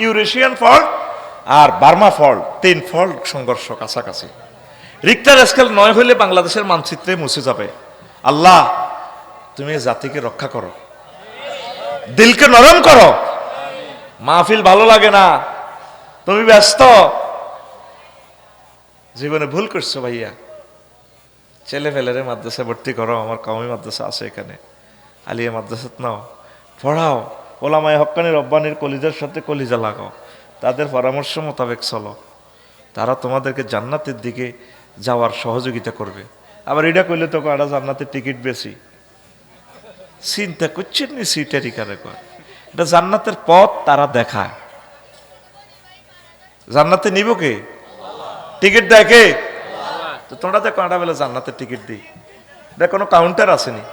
ইউরেশিয়ান ফল্ট আর বার্মা ফল্ট, 3 ফল্ট সংঘর্ষ কাছাকাছি। রিক্টার স্কেল 9 হইলে বাংলাদেশের মানচিত্রে মুছে যাবে। আল্লাহ তুমি জাতিকে রক্ষা করো, দিলকে নরম করো। মাহফিল ভালো লাগে না, তুমি ব্যস্ত, জীবনে ভুল করছো ভাইয়া, ছেলে ফেলেরে মাদ্রাসা ভর্তি করো। আমার কওমি মাদ্রাসা আছে এখানে, আলিয়া মাদ্রাসাত নাও, পড়াও। ওলামায়ে হক্কানি রব্বানির কলিজার সাথে কলিজা লাগাও, তাদের পরামর্শ মোতাবেক চলো, তারা তোমাদেরকে জান্নাতের দিকে যাওয়ার সহযোগিতা করবে। আবার এটা কইলে তো একটা জান্নাতের টিকিট বেশি, চিন্তা করছেন নি? সিটারি কারে কয়, এটা জান্নাতের পথ তারা দেখায়। জান্নাতে নিব কে? টিকিট দেয় কে? তো তোমরা দেখো আটা বেলা জান্নাতের টিকিট দিই, এটা কোনো কাউন্টার আসেনি।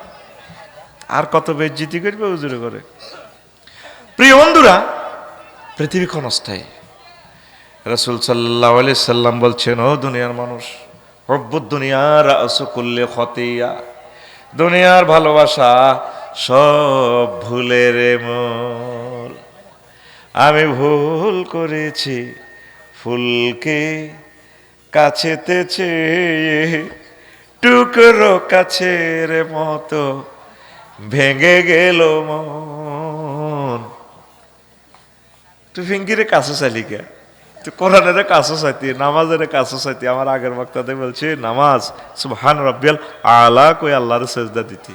আর কত বেজ্জিতি করবে হুজুরে করে। প্রিয় বন্ধুরা, পৃথিবী ক্ষণস্থায়ী। রাসূল সাল্লাল্লাহু আলাইহি সাল্লাম বলছেন, ও দুনিয়ার মানুষ, হব্বুদ দুনিয়া রাসু কুল্লি খতিয়া, দুনিয়ার ভালোবাসা সব ভুলের মূল। আমি ভুল করেছি ফুলকে কাছেতে চেয়ে, টুকরো কাছের মতো ভেঙে গেল মন। তুই ফিঙ্গিরে কাছে চাইলি কে? তুই কোরআনের কাছে চাইতি, নামাজের কাছে চাইতি। আমার আগের বক্তাতে বলছি, নামাজ সুবহান রাব্বিয়াল আলা কই আল্লাহর সেজদা দিতি,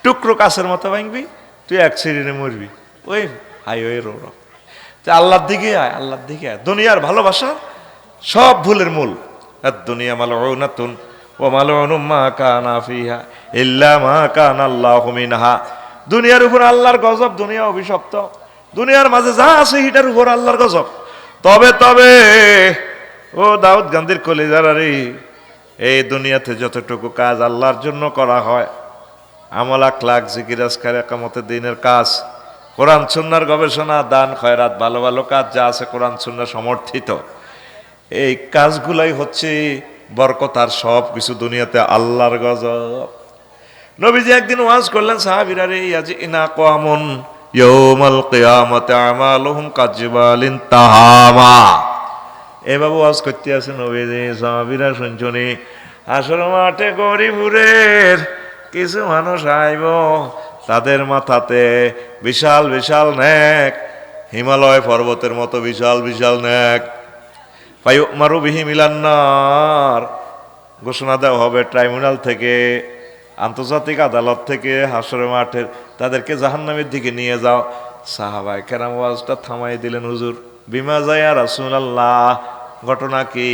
টুকরো কাছের মতো ভাঙবি, তুই এক সিরিনে মরবি। ওই হাইওয়ে রোড, তুই আল্লাহর দিকে আয়, আল্লাহর দিকে আয়। দুনিয়ার ভালোবাসা সব ভুলের মূল। দুনিয়া মালউনাতুন ওয়া মালউনুম মা কানা ফিহা ইল্লা মা কানা আল্লাহু মিনহা। দুনিয়ার উপর আল্লাহর গজব, দুনিয়া অভিশপ্ত। দুনিয়ার মাঝে যা আছে এটার উপর আল্লাহর গজব। তবে তবে ও দাউদ গান্ধীর কলিজারা রে, এই দুনিয়াতে যতটুকু কাজ আল্লাহর জন্য করা হয়, আমল আখলাক জিকির আজকার একামতের দিনের কাজ, কোরআন সুন্নাহর গবেষণা, দান খয়রাত, ভালো ভালো কাজ যা আছে কোরআন সুন্নাহ সমর্থিত, এই কাজগুলাই হচ্ছে বরকত। আর সব কিছু দুনিয়াতে আল্লাহর গজব। নবীজি একদিন ওয়াজ করলেন, সাহাবীরা রে, ইয়াজিনা কওমুন ইয়াউমাল কিয়ামাতি আমালুহুম কাজিবালিন তাহামা। এভাবে ওয়াজ করতে আছে নবীজি, সাহাবীরা শুনছনি। আসর মাঠে গরিবুরের কিছু মানুষ আইব, তাদের মাথাতে বিশাল বিশাল নেক, হিমালয় পর্বতের মতো বিশাল বিশাল নেক। ফায়ুমারু বিহি মিলান্নার, ঘোষণা দেওয়া হবে ট্রাইব্যুনাল থেকে, আন্তর্জাতিক আদালত থেকে, হাসরের মাঠের, তাদেরকে জাহান্নামের দিকে নিয়ে যাও। সাহাবায়ে কেরাম ওয়াজটা থামাই দিলেন, হুজুর বিমা যায়া রাসূলুল্লাহ, ঘটনা কি?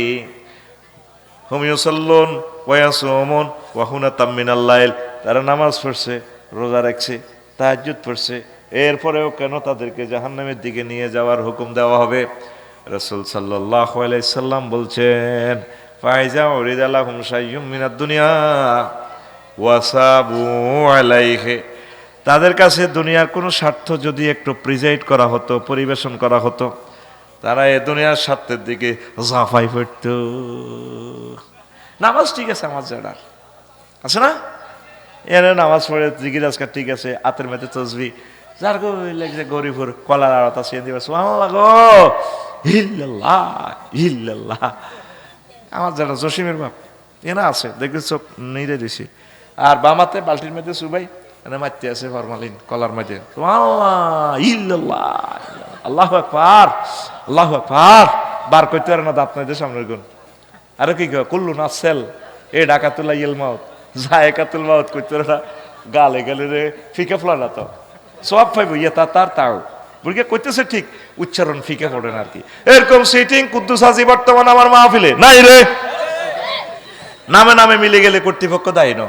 হুম ইউসাল্লুন ওয়া ইয়াসুমুন ওয়া হুনাতাম মিনাল লাইল, তারা নামাজ পড়ছে, রোজা রাখছে, তাহাজ্জুদ পড়ছে, এরপরেও কেন তাদেরকে জাহান্নামের দিকে নিয়ে যাওয়ার হুকুম দেওয়া হবে? রাসূল সাল্লাল্লাহু আলাইহি সাল্লাম বলছেন, ফাইজা উরিদা লাহুম শাইয়্যুম মিনাদ দুনিয়া ওয়াসাবু আলাইহি, তাদের কাছে দুনিয়ার কোনো স্বার্থ যদি একটু প্রিজাইড করা হতো, পরিবেশন করা হতো, তারা এ দুনিয়ার স্বার্থের দিকে ঝাঁপাই পড়ত। নামাজ ঠিক আছে, আমার জানার আছে না, এনে নামাজ পড়ে জিকির আজকার ঠিক আছে, আতের মেতে তসবি, যার লাগছে গরিবুর কলার আড়তা সে দিবে সুবহানাল্লাহ গো ইল্লাল্লাহ ইল্লাল্লাহ। আমার যারা জসিমের বাপ এনা আছে দেখবি চোখ নিরে দিছি, আর বামাতে বালতির মধ্যে সুবাই এনে মারতে আছে ফরমালিন কলার মধ্যে, আল্লাহ আকবার আল্লাহ আকবার বার করতে পারে না দাঁত নয় সামনের গুণ। আরে কি কুল্লু না সেল এ ডাকাতুল্লাহ ইয়েল মাউত জায়কাতুল মাউত করতে পারে না, গালে গেলে রে ফিকা ফলা না তো সব পাইব ইয়ে তার তাও বুড়িকে করতেছে ঠিক, উচ্চারণ ফিকে পড়ে না আর কি। এরকম সিটিং কুদ্দুস হাজি বর্তমান আমার মাহফিলে নাই রে, নামে নামে মিলে গেলে কর্তৃপক্ষ দায়ী ন,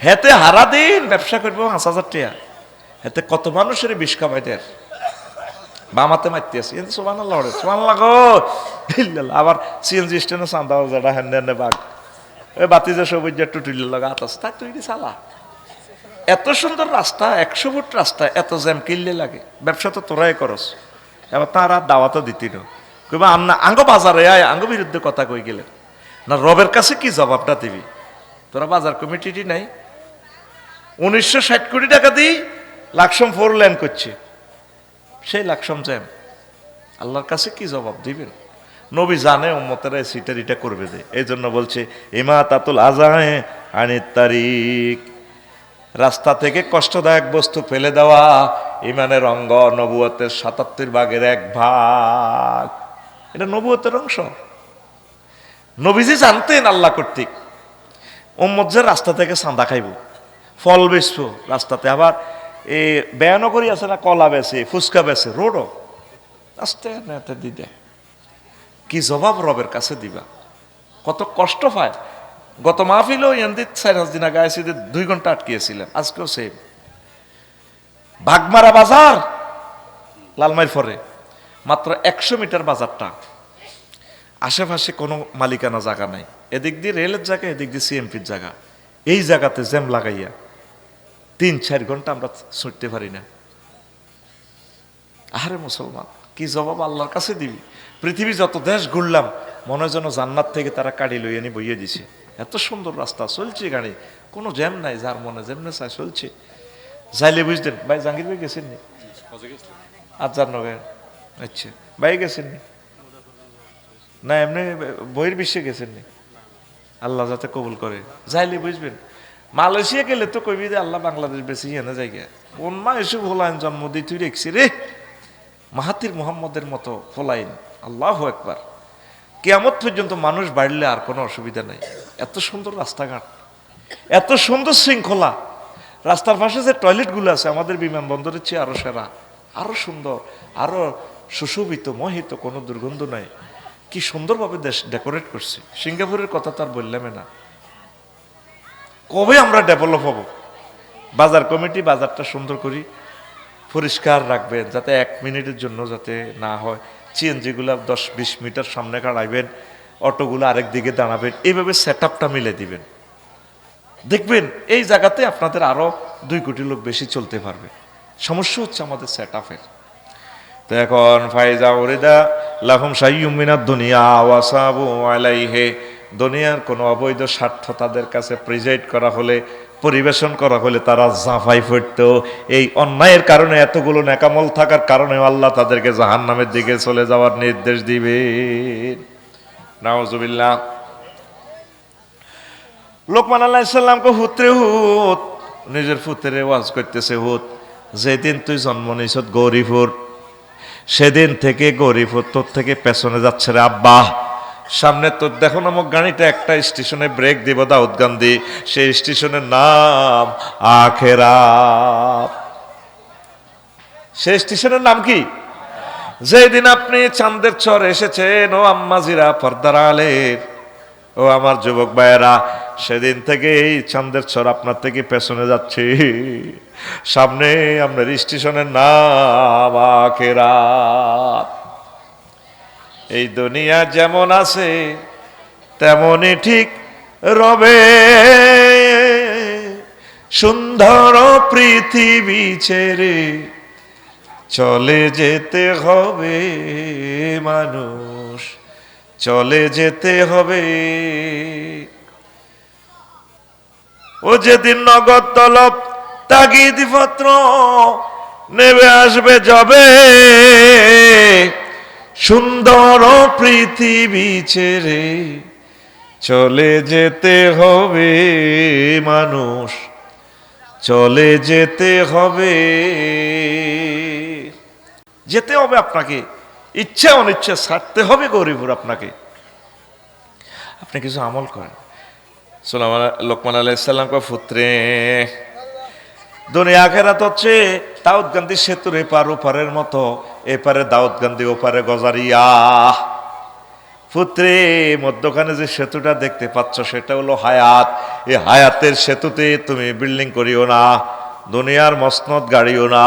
হেতে হারা দিন ব্যবসা করবো 5,000 টাকা, হেতে কত মানুষের বিষ কামাই দেয়, বামাতে মারতে আসি সুবহানাল্লাহ সুবহানাল্লাহ গো ইল্লাল্লাহ। আবার সিএনজি স্ট্যান্ডে চান্দা যারা হেন্ডে হেন্ডে বাঘ ওই বাতি যে সবুজ টুটিল লাগা আতাস তাই তুই চালা, এত সুন্দর রাস্তা 100 ফুট রাস্তা এত জ্যাম কিনলে লাগে, ব্যবসা তো তোরাই করস। এবার তারা দাওয়াতও দিতি না, কইবা আন্না আঙ্গ বাজারে আয় আঙ্গ বিরুদ্ধে কথা কই গেলে না, রবের কাছে কি জবাবটা দিবি? তোরা বাজার কমিটি নাই, 1960 কোটি টাকা দিই লাকসম 4 লেন করছে, সেই লাকসম জ্যাম আল্লাহর কাছে কি জবাব দিবেন? নবী জানে উম্মতেরা সিটা রিটা করবে দে, এই জন্য বলছে ইমা তাতুল আজাহে আনিত তারিক, রাস্তা থেকে কষ্টদায়ক বস্তু ফেলে দেওয়া ইমানের অঙ্গ, নবুয়তের 77 ভাগের 1 ভাগ, এটা নবুয়তের অংশ। নবীজি জানতেন আল্লাহ কর্তৃক উম্মত যে রাস্তা থেকে চাঁদা খাইব, ফল বেচবো রাস্তাতে, আবার এই বেয়ানগরী আছে না, কলা বেচে ফুচকা বেচে রোডও আস্তে নেতে দিদে, কি জবাব রবের কাছে দিবা? কত কষ্ট পায়। গত মাহফিলেও এনদিত 4-5 দিন আগে আইসি 2 ঘন্টা আটকিয়েছিলেন, আজকেও সেম। বাগমারা বাজার লালমাইর ফরে মাত্র 100 মিটার বাজারটা, আশেপাশে কোনো মালিকানা জায়গা নাই, এদিক দিয়ে রেলের জায়গা এদিক দিয়ে সিএমপির জায়গা, এই জায়গাতে জ্যাম লাগাইয়া 3-4 ঘন্টা আমরা ছুটতে পারি না। আরে মুসলমান কি জবাব আল্লাহর কাছে দিবি? পৃথিবী যত দেশ ঘুরলাম মনে হয় যেন জান্নাত থেকে তারা কাড়ি লইয়ে নিয়ে বইয়ে দিছে, এত সুন্দর রাস্তা, চলছে গাড়ি, কোনো জ্যাম নাই, যার মনে যেমনে চায় চলছে। যাইলে বুঝতেন ভাই জাহাঙ্গীর ভাই গেছেন নি? আজার নগর, আচ্ছা ভাই গেছেন নি? না এমনি বইয়ের বিশ্বে গেছেন নি? আল্লাহ যাতে কবুল করে, যাইলে বুঝবেন। মালয়েশিয়া গেলে তো কবি যে আল্লাহ বাংলাদেশ বেশি এনে জায়গা, কোন মা এসে ফোলাইন জন্ম দিয়ে তুই রেখছি রে, মাহাতির মোহাম্মদের মতো ফোলাইন, আল্লাহ একবার। কিয়ামত পর্যন্ত মানুষ বাড়লে আর কোনো অসুবিধা নাই, এত সুন্দর রাস্তাঘাট, এত সুন্দর শৃঙ্খলা, রাস্তার পাশে যে টয়লেটগুলো আছে আমাদের বিমানবন্দরের চেয়ে আরো সেরা, আরো সুন্দর, আরো সুশোভিত, মোহিত, কোনো দুর্গন্ধ নাই, কি সুন্দরভাবে দেশ ডেকোরেট করছে। সিঙ্গাপুরের কথা তার বললাম না, কবে আমরা ডেভেলপ হব? বাজার কমিটি বাজারটা সুন্দর করি, পরিষ্কার রাখবেন, যাতে 1 মিনিটের জন্য যাতে না হয়, সিএনজিগুলো 10-20 মিটার সামনে কাড়াইবেন, অটোগুলো আরেক দিকে দাঁড়াবেন, এইভাবে সেট আপটা মিলে দিবেন, দেখবেন এই জায়গাতে আপনাদের আরো 2 কোটি লোক বেশি চলতে পারবে। সমস্যা হচ্ছে আমাদের সেট আপের। তো এখন ফাইজা উরিদা লাহুম শাইয়ুম মিনাদ দুনিয়া ওয়াসাবু আলাইহি, দুনিয়ার কোনো অবৈধ স্বার্থ তাদের কাছে প্রেজেন্ট করা হলে, পরিবেশন করা হলে তারা জাফাই পড়ত। এই অন্যায়ের কারণে, এতগুলো নেকামল থাকার কারণে আল্লাহ তাদেরকে জাহান্নামের দিকে চলে যাওয়ার নির্দেশ দিবেন। নাউজুবিল্লাহ। লোকমান আলাইহিস সালামকে হুতরে হুত, নিজের পুত্রে ওয়াজ করতেছে, হুত যেদিন তুই জন্ম নিছ গরিপুর, সেদিন থেকে গরিপুর তোর থেকে পেছনে যাচ্ছে রে আব্বা, সামনে তোর দেখো নামক গাড়িটা একটা স্টেশনে ব্রেক দিব দাউদ গান্ধী, সেই স্টেশনের নাম আখেরাত। সেই স্টেশনের নাম কি? যেদিন আপনি চাঁদের চর এসেছেন ও আম্মাজিরা পর্দার আলের, ও আমার যুবক ভাইয়েরা, সেদিন থেকে এই চাঁদের চর আপনার থেকে পেছনে যাচ্ছে, সামনে আপনার স্টেশনের নাম আখেরাত। এই দুনিয়া যেমন আছে তেমনই ঠিক রবে, সুন্দর পৃথিবী ছেড়ে চলে যেতে হবে মানুষ, চলে যেতে হবে। ও যেদিন নগদ তলব তাগিদ পত্র নেবে আসবে, যাবে সুন্দর পৃথিবী ছেড়ে চলে যেতে হবে মানুষ, চলে যেতে হবে, যেতে হবে আপনাকে, ইচ্ছে অনিচ্ছে ছাড়তে হবে গরিবুর আপনাকে। আপনি কিছু আমল করেন। লোকমান আলাইহিস সালাম কয়, পুত্রে দুনিয়া আখিরাত হচ্ছে দাউদ গান্ধী সেতুর এপার ওপারের মতো, এপারে দাউদ গান্ধী ওপারে গজারিয়া। পুত্রে মধ্যখানে যে সেতুটা দেখতে পাচ্ছ সেটা হলো হায়াত। এই হায়াতের সেতুতে তুমি বিল্ডিং করিও না, দুনিয়ার মসনদ গাড়িও না।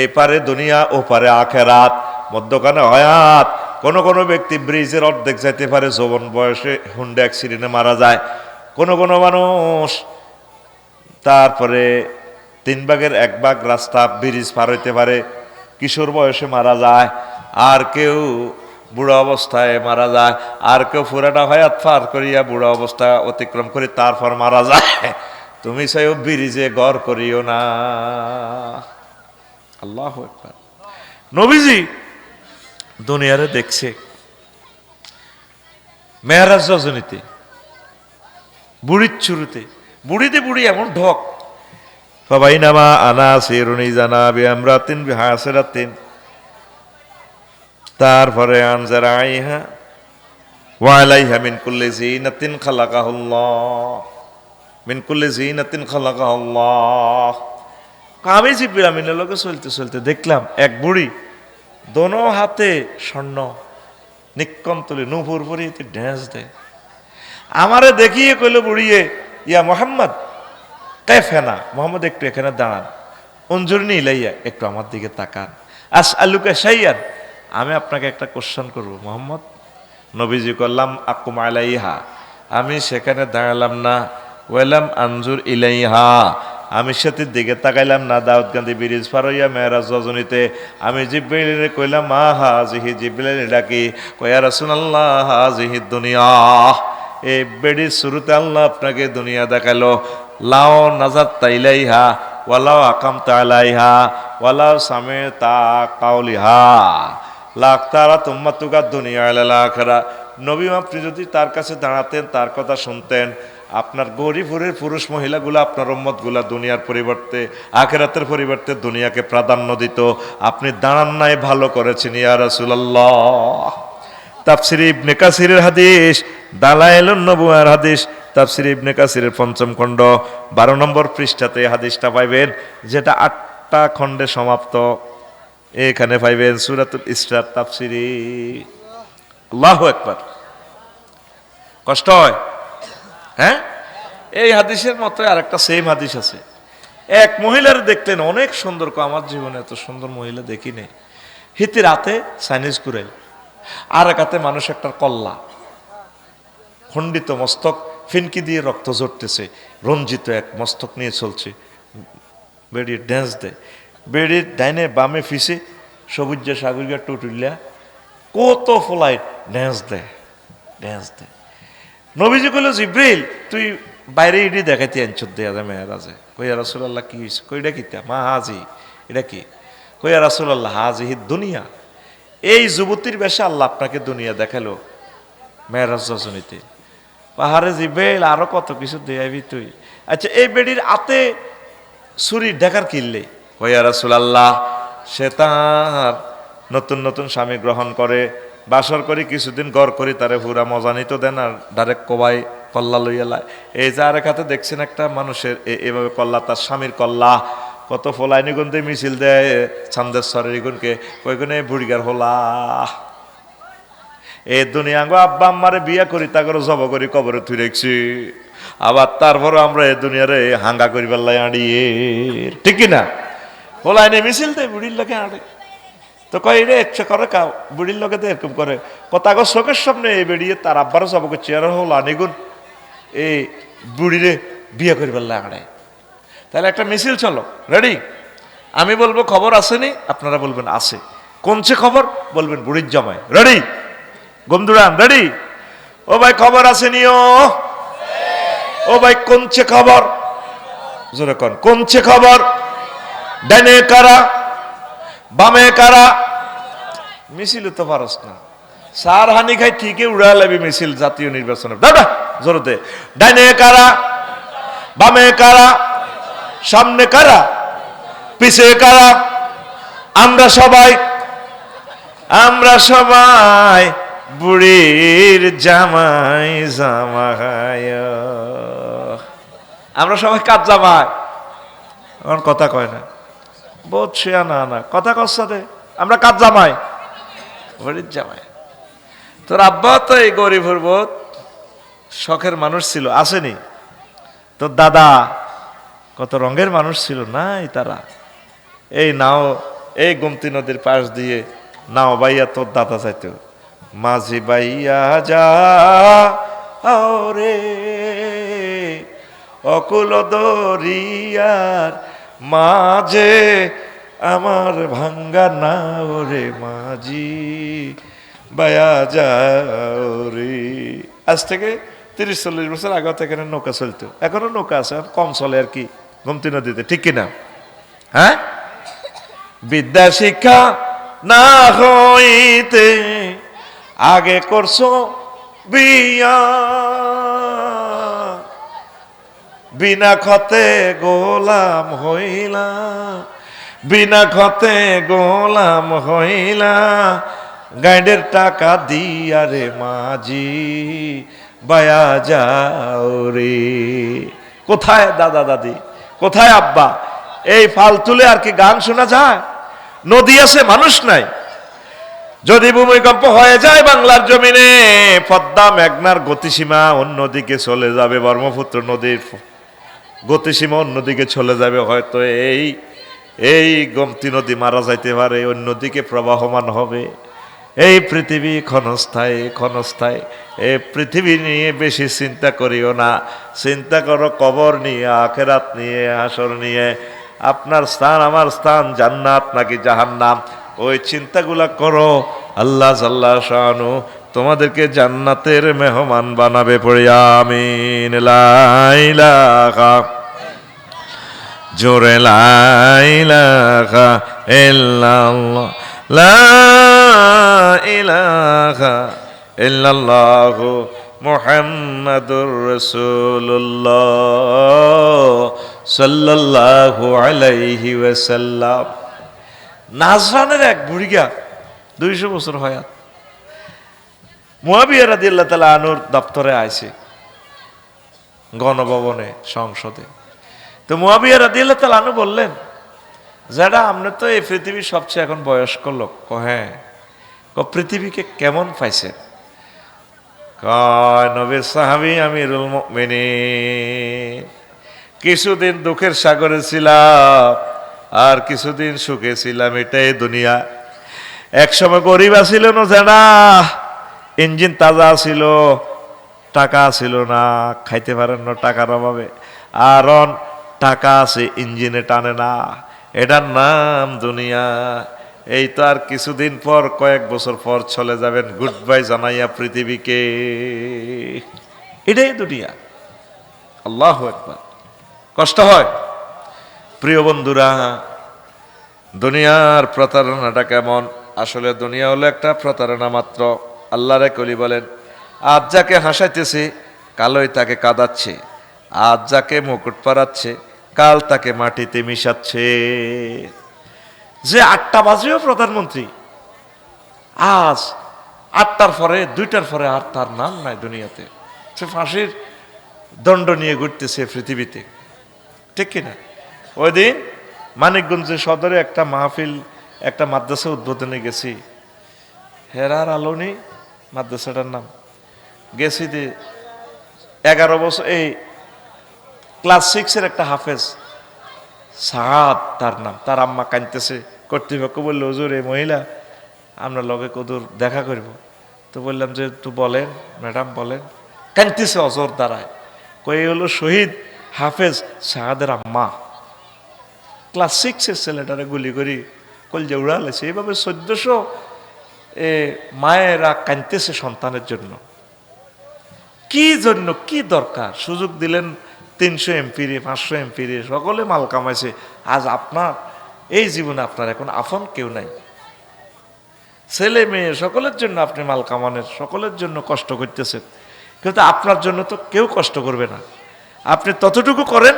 এপারে দুনিয়া ওপারে আখেরাত, মধ্যখানে হায়াত। কোন কোন ব্যক্তি ব্রিজের অর্ধেক যাইতে পারে, যৌবন বয়সে হুন্ডা অ্যাক্সিডেন্টে মারা যায়। কোন কোন মানুষ তারপরে 1/3 রাস্তা ব্রিজ পার হইতে পারে, কিশোর বয়সে মারা যায়। আর কেউ বুড়া অবস্থায় মারা যায়, আর কেউ পুরাটা হায়াত পার করিয়া বুড়া অবস্থা অতিক্রম করে তারপর মারা যায়। তুমি চাইও ব্রিজে ঘর করিও না। আল্লাহু আকবার। নবীজি দুনিয়ারে দেখছে মেরাজ রজনীতে, বুড়ির চুরুতে, বুড়িতে বুড়ি এমন ঢক। ফাবাইনামা আনা সিরুনি জানাবি আমরাতিন বিহাসরাতিন, তারপরে আনজারাইহা ওয়া আলাইহা মিন কুল্লি জিনাতিন খালাকাহুল্লাহ, মিন কুল্লি জিনাতিন খালাকাহুল্লাহ। আমি জিবরিল আমিনের লোকে চলতে চলতে দেখলাম এক বুড়ি দোনো হাতে স্বর্ণ নিক্কম তুলে নূপুর পরিয়ে ড্যান্স দেয়। আমারে দেখিয়ে কইল বুড়িয়ে, ইয়া মোহাম্মদ কাইফানা, মোহাম্মদ একটু এখানে দাঁড়ান, অঞ্জুরনি ইলাইয়া, একটু আমার দিকে তাকান, আস আলুকা শাইয়ান, আমি আপনাকে একটা কোশ্চেন করব মোহাম্মদ। নবীজি করলাম আকুম আলাইহা, আমি সেখানে দাঁড়ালাম না, ওয়ালাম আনজুর ইলাইহা, আমি সেটির দিকে তাকাইলাম না। দাউদ গান্ধী ব্রিজ পার হইয়া মেরাজ রজনীতে আমি জিব্রাইলের কইলাম, মা হাজিহি, জিব্রাইল ডাকি, কয়া রাসূলুল্লাহ হাজিহি দুনিয়া, এই বেড়ির শুরুতে আল্লাহ আপনাকে দুনিয়া দেখালো। লাও নাজাত তাইলাইহা ওয়ালাও আকাম তালাইহা ওয়ালাও সামে তা কাউলিহা লাখ তারা তোমা তুকা দুনিয়া আলাল আখিরা। নবী আপনি যদি তার কাছে দাঁড়াতেন, তার কথা শুনতেন, আপনার গরিবুরের পুরুষ মহিলাগুলো, আপনার উম্মতগুলা দুনিয়ার পরিবর্তে আখিরাতের পরিবর্তে দুনিয়াকে প্রাধান্য দিত। আপনি দাঁড়ান নাই, ভালো করেছেন ইয়া রাসূলুল্লাহ। তাফসীর ইবনে কাসিরের হাদিস, দালাইলুন নবুয়ার হাদিস, তাফসীর ইবনে কাসিরের ৫ম খণ্ড 12 নম্বর পৃষ্ঠাতে হাদিসটা পাইবেন, যেটা 8টা খণ্ডে সমাপ্ত। এখানে পাইবেন সূরাতুল ইসরার তাফসীরে। আল্লাহু আকবার। কষ্ট হয়, হ্যাঁ? এই হাদিসের মতো আরেকটা সেম হাদিস আছে। এক মহিলার দেখলেন অনেক সুন্দর, আমার জীবনে এত সুন্দর মহিলা দেখি নেই। হিতি রাতে চাইনিজ ঘুরাইল, আর এক হাতে মানুষ একটা কল্লা, খণ্ডিত মস্তক, ফিনকি দিয়ে রক্ত ঝরতেছে, রঞ্জিত এক মস্তক নিয়ে চলছে, বেড়ির ড্যান্স দেয়। বেড়ির ডাইনে বামে ফিসে সবুজা সাগরিকা টুটুলিয়া কত ফোলাই ড্যান্স দেয়, ড্যান্স দেয়। নবীজি কইল, জিব্রাইল তুই বাইরে ইডি দেখাইতে আনছত দেয়া যায় মেয়েরাজে। কইয়া রাসূলুল্লাহ কি হইছে? কইটা কিতা? মা হাজি, এটা কি? কইয়া রাসূলুল্লাহ হাজিহি দুনিয়া, এই যুবতীর বেশে আল্লাহ আপনাকে দুনিয়া দেখালো মেরাজ রজনীতে। পাহাড়ে জিব্রাইল আরো কত কিছু দেয়াবি তুই। আচ্ছা এই বেডির আতে ছুরি ঢাকার কিনলে? কইয়া রাসূলুল্লাহ সে তার নতুন নতুন স্বামী গ্রহণ করে, বাসর করি, কিছুদিন গড় করি, তারে পুরা মজা নিত দেন আর ডাইরেক্ট কোবাই কল্লা লইয়া লাই। এই যে আরেক হাতে দেখছেন একটা মানুষের এভাবে কল্লা, তার স্বামীর কল্লা, কত ফোলাইনি গুনতে মিছিল দেয় ছান্দেশ্বরের গুনকে, কইগুনে বুড়িগার হোলা। এই দুনিয়াঙ্গ আব্বা আম্মারে বিয়া করি, তা করে জব করি কবরে তুই রেখছি, আবার তারপরও আমরা এই দুনিয়ারে হাঙ্গা করি পাল্লাই আড়িয়ে, ঠিক না? ফোলাইনি মিছিল দেয় বুড়ির লোকে আড়ে, তো কয় রে ইচ্ছা করে কা বুড়ির লোকে তো এরকম করে কথা গো চোখের সামনে এই বেরিয়ে তার আব্বারও জব করছে, আর হল আনিগুন এই বুড়িরে বিয়ে করি পাল্লাই আড়ে। তাহলে একটা মিছিল চলো, রেডি? আমি বলবো খবর আসেনি, আপনারা বলবেন আছে। কোনছে খবর? বলবেন বুড়ির জামাই। রেডি? গমদুরান রেডি? ও ভাই খবর আসেনি? ও ভাই কোনছে খবর? জোরে কোন কোনছে খবর? ডানে কারা, বামে কারা? মিছিল তো পারস না, সার হানি খাই ঠিকই উড়া লাবি মিছিল জাতীয় নির্বাচনে। দাদা জোরতে, ডাইনে কারা, বামে কারা, সামনে কারা, পিছে কারা, আমরা সবাই বুড়ির জামাই জামাই। আমরা সবাই কাজ জামাই, আমার কথা কয় না, বহুত শেয়া না কথা কসাতে, আমরা কাজ জামাই, বুড়ির জামাই। তোর আব্বা তো এই গরিবের বোধ শখের মানুষ ছিল, আসেনি? তোর দাদা কত রঙের মানুষ ছিল, নাই তারা? এই নাও, এই গোমতী নদীর পাশ দিয়ে নাও বাইয়া তোর দাদা চাইতো, মাঝি বাইয়া যা রে অকুল দরিয়ার মাঝে আমার ভাঙ্গা নাও রে মাঝি বাইয়া যাও রে। আজ থেকে 30-40 বছর আগে এখানে নৌকা চলতো, এখনো নৌকা আছে, কম চলে আর কি গোমতী নদীতে, ঠিক কিনা? হ্যাঁ, বিদ্যা শিক্ষা না হইতে আগে করছো বিয়া, বিনা খতে গোলাম হইলা, বিনা খতে গোলাম হইলা, গাইডের টাকা দিয়া রে মাঝি বায়া যাও রে। কোথায় দাদা দাদি, কোথায় আব্বা? এই ফাল তুলে আর কি গান শোনা যায়? নদী আছে, মানুষ নাই। যদি ভূমিকম্প হয়ে যায় বাংলার জমিনে, পদ্মা মেঘনার গতিসীমা অন্যদিকে চলে যাবে, ব্রহ্মপুত্র নদীর গতিসীমা অন্যদিকে চলে যাবে, হয়তো এই গোমতী নদী মারা যাইতে পারে, অন্যদিকে প্রবাহমান হবে। এই পৃথিবী ক্ষণস্থায়ী, এই পৃথিবী নিয়ে বেশি চিন্তা করিও না, চিন্তা করো কবর নিয়ে, আখিরাত নিয়ে, হাসর নিয়ে। আপনার স্থান আমার স্থান জান্নাত নাকি জাহান্নাম, ওই চিন্তাগুলা করো। আল্লাহ জাল্লা শানু তোমাদেরকে জান্নাতের মেহমান বানাবে, পড়ে আমিন। লা ইলাহা, জোরে লা ইলাহা ইল্লাল্লাহ, লা ইলাহা ইল্লাল্লাহু মুহাম্মাদুর রাসূলুল্লাহ সাল্লাল্লাহু আলাইহি ওয়াসাল্লাম। নাজরানের এক বুড়িগা 200 বছর হয়াত, মুয়াবিয়া রাদিয়াল্লাহু তাআলা আনহুর দপ্তরে আইছে, গণভবনে, সংসদে। তো মুয়াবিয়া রাদিয়াল্লাহু তাআলা আনহু বললেন, যারা আপনি তো এই পৃথিবীর সবচেয়ে এখন বয়স্ক লোক। হ্যাঁ, পৃথিবীকে কেমন পাইছেন? কয়, নবীর সাহাবী আমিরুল মুমিনিন, কিছুদিন দুঃখের সাগরে ছিলাম, আর কিছুদিন সুখে ছিলাম, এটাই দুনিয়া। একসময় গরিব ছিল না, যারা ইঞ্জিন তাজা ছিল, টাকা ছিল না, খাইতে পারেন না টাকার অভাবে, আর টাকা আছে ইঞ্জিনে টানে না, এটার নাম দুনিয়া। এই তো আর কিছুদিন পর, কয়েক বছর পর চলে যাবেন, গুড বাই জানাইয়া পৃথিবীকে। এটাই দুনিয়া। আল্লাহু আকবার। কষ্ট হয় প্রিয় বন্ধুরা। দুনিয়ার প্রতারণাটা কেমন? আসলে দুনিয়া হলো একটা প্রতারণা মাত্র। আল্লাহর কলি বলেন, আজ যাকে হাসাইতেছে কালই তাকে কাঁদাচ্ছে, আজ যাকে মুকুট পরাচ্ছে কাল তাকে মাটিতে মিশাচ্ছে। যে 8টা বাজেও প্রধানমন্ত্রী, আজ 8টার পরে, 2টার পরে আর তার নাম নাই দুনিয়াতে। সে ফাঁসির দণ্ড নিয়ে ঘুরতেছে পৃথিবীতে, ঠিক কিনা? ওই দিন মানিকগঞ্জের সদরে একটা মাহফিল, একটা মাদ্রাসা উদ্বোধনে গেছি, হেরার আলোনি মাদ্রাসাটার নাম। গেছি যে 11 বছর, এই ক্লাস 6-এর একটা হাফেজ, সাদ তার নাম, তার আম্মা কাঁদতেছে। কর্তৃপক্ষ বললো, হুজুর এই মহিলা আমরা লগে কদূর দেখা করব। তো বললাম যে একটু বলেন ম্যাডাম, বলেন। কাঁদতেছে অজর দ্বারায়, কই হলো শহীদ হাফেজ সাহাদের আম্মা। ক্লাস 6-এর ছেলেটারে গুলি করি কলজা উড়ালেছে। এইভাবে 1400 মায়েরা কাঁদতেছে সন্তানের জন্য। কি জন্য, কি দরকার? সুযোগ দিলেন 300 এমপিরে, 500 এমপিরে, সকলে মাল কামাইছে। আজ আপনার এই জীবনে আপনার এখন আপন কেউ নাই। ছেলে মেয়ে সকলের জন্য আপনি মাল কামানের, সকলের জন্য কষ্ট করতেছেন, কিন্তু আপনার জন্য তো কেউ কষ্ট করবে না। আপনি ততটুকু করেন,